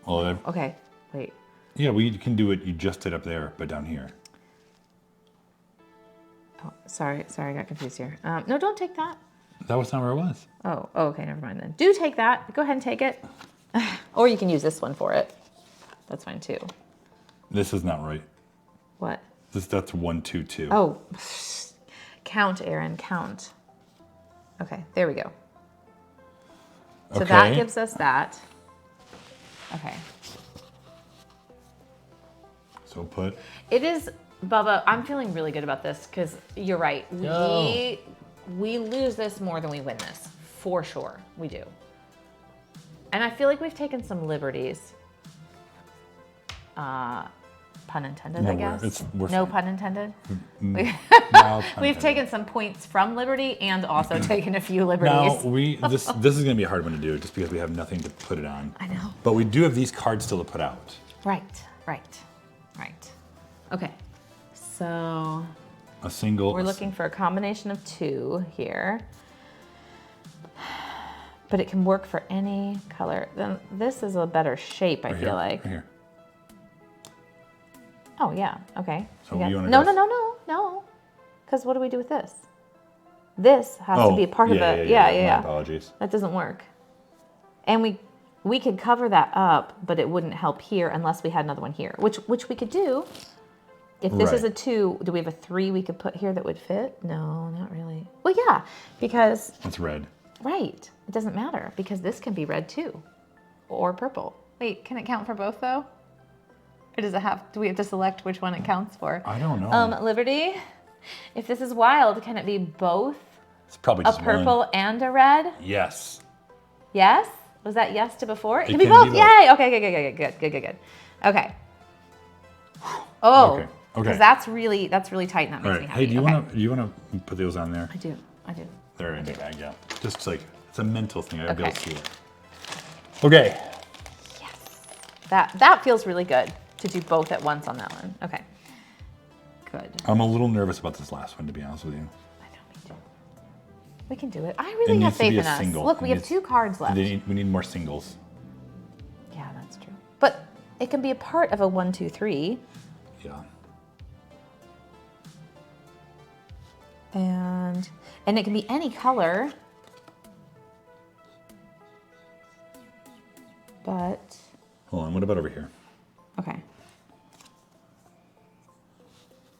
Well, okay, wait. Yeah, we can do it. You just did up there, but down here. Oh, sorry, I got confused here. No, don't take that. That was not where it was. Oh, okay, never mind then. Do take that. Go ahead and take it. Or you can use this one for it. That's fine too. This is not right. What? That's 1, 2, 2. Oh, count, Erin, count. Okay, there we go. So that gives us that. Okay. So put. It is, Bubba, I'm feeling really good about this because you're right. We lose this more than we win this. For sure, we do. And I feel like we've taken some liberties. Pun intended, I guess. No pun intended. We've taken some points from Liberty and also taken a few liberties. Now, this is going to be a hard one to do just because we have nothing to put it on. I know. But we do have these cards still to put out. Right. Okay, so a single. We're looking for a combination of two here, but it can work for any color. Then this is a better shape, I feel like. Right here. Oh yeah. Okay. So you want to No. Because what do we do with this? This has to be a part of it. Yeah. My apologies. That doesn't work. And we could cover that up, but it wouldn't help here unless we had another one here, which we could do. If this is a 2, do we have a 3 we could put here that would fit? No, not really. Well, yeah, because it's red. Right. It doesn't matter because this can be red too, or purple. Wait, can it count for both though? Or does it have? Do we have to select which one it counts for? I don't know. Liberty. If this is wild, can it be both? It's probably just a purple one. And a red. Yes. Yes. Was that yes to before? It can be both. both. Yay! Okay, good. Okay. Oh. Okay. Because that's really tight and that makes me happy. Hey, do you want to put those on there? I do. They're in the bag, yeah. Just like it's a mental thing. I gotta be able to see it. Okay. Yes. That feels really good to do both at once on that one. Okay. Good. I'm a little nervous about this last one, to be honest with you. I know, me too. We can do it. I really have faith in us. Single. Look, we have 2 cards left. We need more singles. Yeah, that's true. But it can be a part of a 1, 2, 3. Yeah. And it can be any color. But Hold on, what about over here? okay.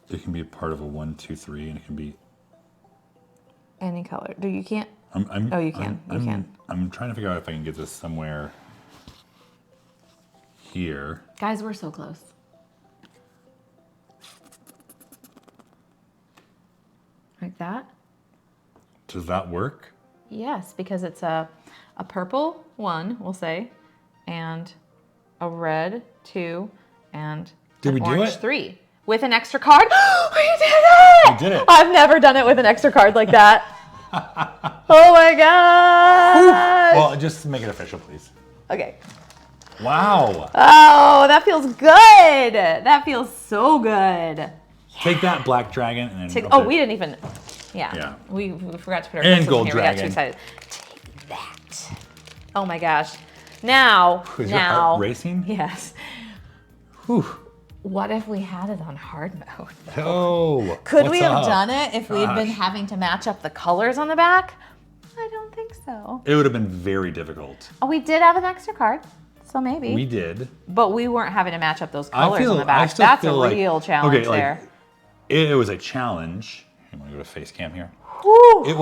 It can be a part of a 1, 2, 3, and it can be Any color. You can't. Oh, you can. You can. I'm trying to figure out if I can get this somewhere here. Guys, we're so close. like that. Does that work? Yes, because it's a purple 1, we'll say, and a red 2, and Did an we do orange it? 3. With an extra card. We did it! We did it. I've never done it with an extra card like that. Oh my god! Well, just make it official, please. Okay. Wow. Oh, that feels good. That feels so good. Take that, Black Dragon, and then. Oh, we didn't even. Yeah. Yeah. We forgot to put our And crystals Gold in here. We got too Dragon. excited. Take that. Oh my gosh. Now. Is your heart racing? Yes. Whew. What if we had it on hard mode? Oh. Could what's we have up? done it if we had been Gosh. having to match up the colors on the back? I don't think so. It would have been very difficult. Oh, we did have an extra card, so maybe. We did. But we weren't having to match up those colors on the I back. still That's a feel like- real challenge okay, like, there. It was a challenge. I'm gonna go to face cam here. Woo. It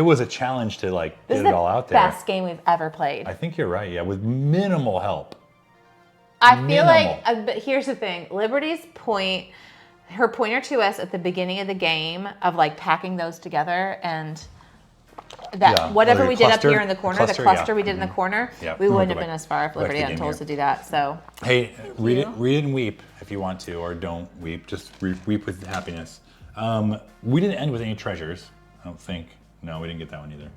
was a challenge to like This get is it all out the there. best game we've ever played. I think you're right. Yeah, with minimal help. I feel like, Minimal. but here's the thing. Liberty's point, her pointer to us at the beginning of the game of like packing those together and that Yeah, whatever like we a did up cluster, here in the corner, the cluster, cluster yeah. we did in the corner, Yeah, we we'll wouldn't go have been back. as far if Go back to Liberty the hadn't game told us here. to do that. So Hey, read you. it and weep if you want to, or don't weep. Just weep with happiness. We didn't end with any treasures. I don't think. No, we didn't get that one either.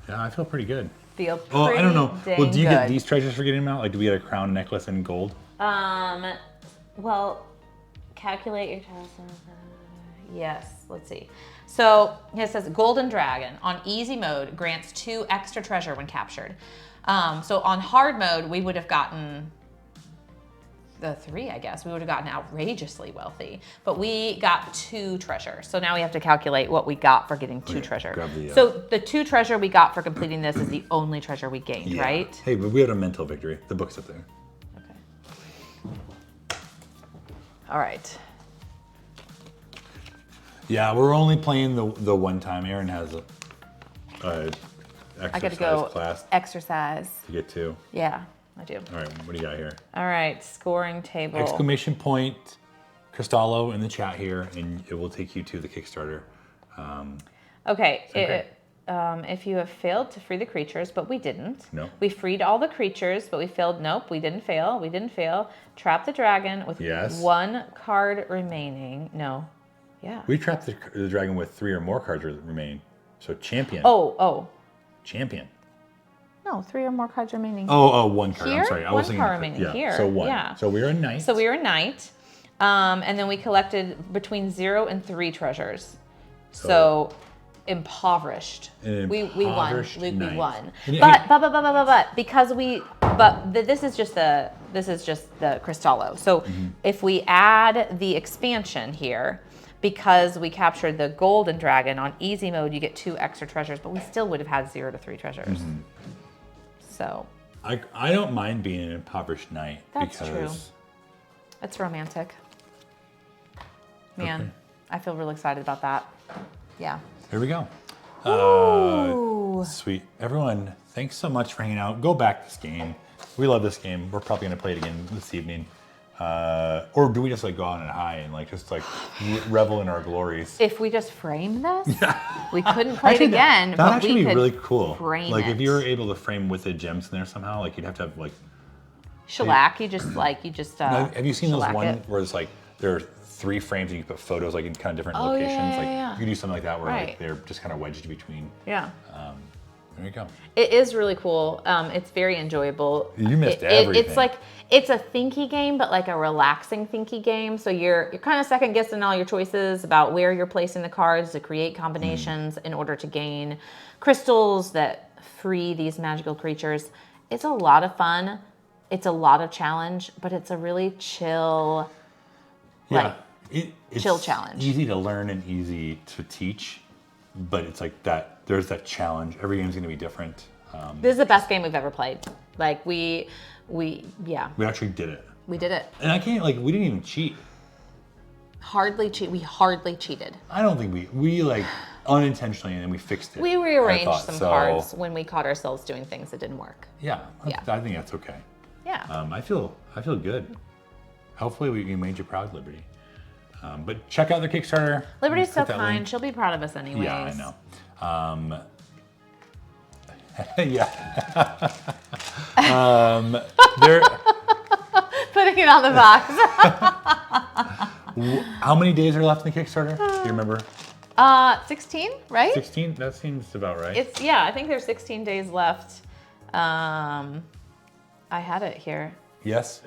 Yeah, I feel pretty good. feel pretty Oh, I don't know. dang Well, do you get good. these treasures for getting them out? Like, do we get a crown, necklace, and gold? Well, calculate your task. Yes, let's see. So it says Golden Dragon on easy mode grants 2 extra treasure when captured. So on hard mode, we would have gotten the 3, I guess. We would have gotten outrageously wealthy, but we got 2 treasure. So now we have to calculate what we got for getting 2 Okay, treasure. grab the, So the 2 treasure we got for completing this is the only treasure we gained, Yeah. right? Hey, but we had a mental victory. The book's up there. Okay. All right. Yeah, we're only playing the one time. Aaron has a I got to exercise go class exercise. to get to. Yeah, I do. All right, what do you got here? All right, scoring table. Exclamation point, Crystallo in the chat here, and it will take you to the Kickstarter. Okay, Okay. if you have failed to free the creatures, but we didn't. No. We freed all the creatures, but we failed. Nope, we didn't fail. We didn't fail. Trap the dragon with Yes. 1 card remaining. No. Yeah. We trapped the dragon with 3 or more cards remaining. So champion. Oh. Champion. No, 3 or more cards remaining. Oh, 1 card. Here? I'm sorry. I One was thinking. card remaining yeah. here. So 1. Yeah. So we were a knight. So we were a knight. And then we collected between 0 and 3 treasures. So impoverished. An We won. impoverished Luke, we knight. won. And- But because this is just the Crystallo. So Mm-hmm. if we add the expansion here, because we captured the golden dragon on easy mode, you get 2 extra treasures, but we still would have had 0 to 3 treasures. Mm-hmm. So I don't mind being an impoverished knight That's because true. It's romantic. Man, Okay. I feel really excited about that. Yeah. here we go. Ooh. Sweet. Everyone, thanks so much for hanging out. Go back this game. We love this game. We're probably gonna play it again this evening. Or do we just like go on and high and like just like revel in our glories? If we just frame this, we couldn't play Actually, it again, That'd but actually we be could really cool. frame Like it. if you were able to frame with the gems in there somehow, like you'd have to have like. shellac. You just Have you seen those shellac one it. where it's like there are 3 frames and you put photos like in kind of different Oh, yeah, locations? yeah, like yeah. you could do something like that where like Right. they're just kind of wedged between. Yeah. There you go. It is really cool. It's very enjoyable. You missed It's everything. like it's a thinky game, but like a relaxing thinky game. So you're kind of second guessing all your choices about where you're placing the cards to create combinations in order to gain crystals that free these magical creatures. It's a lot of fun. It's a lot of challenge, but it's a really chill. Yeah. Like, It's chill challenge. Easy to learn and easy to teach, but it's like that. There's that challenge. Every game's gonna be different. This is the best game we've ever played. Like we We actually did it, did it. and I can't like we didn't even cheat. We hardly cheated. I don't think we like unintentionally, and then we fixed it. We I rearranged thought, some so, cards when we caught ourselves doing things that didn't work. Yeah, Yeah. I think that's okay. Yeah. I feel good. Hopefully we made you proud, Liberty. But check out the Kickstarter. Liberty's so Click that kind. link. She'll be proud of us anyways. Yeah, I know. Yeah. There. Putting it on the box. How many days are left in the Kickstarter? Do you remember? 16, right? 16? That seems about right. I think there's 16 days left. I had it here. Yes?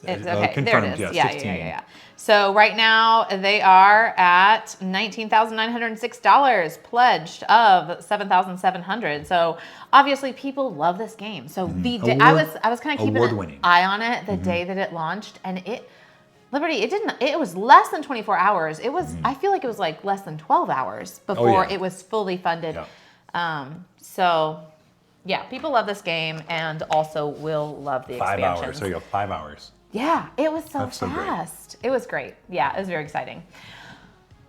It's Oh, okay. There confirmed, it is. yeah, Yeah, 16. yeah. So right now they are at $19,906, pledged of $7,700. So obviously people love this game. So the day, I was kind of keeping an Award-winning. eye on it the day that it launched, and Liberty, it was less than 24 hours. It was I feel like it was like less than 12 hours before yeah. it was fully funded. Yeah. So yeah, people love this game and also will love the 5 expansions. hours. So you go 5 hours. Yeah, it was so That's so great. fast. It was great. Yeah, it was very exciting.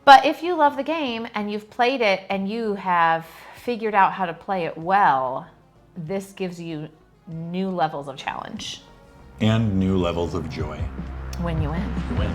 But if you love the game and you've played it and you have figured out how to play it well, this gives you new levels of challenge And new levels of joy. when you win. You win.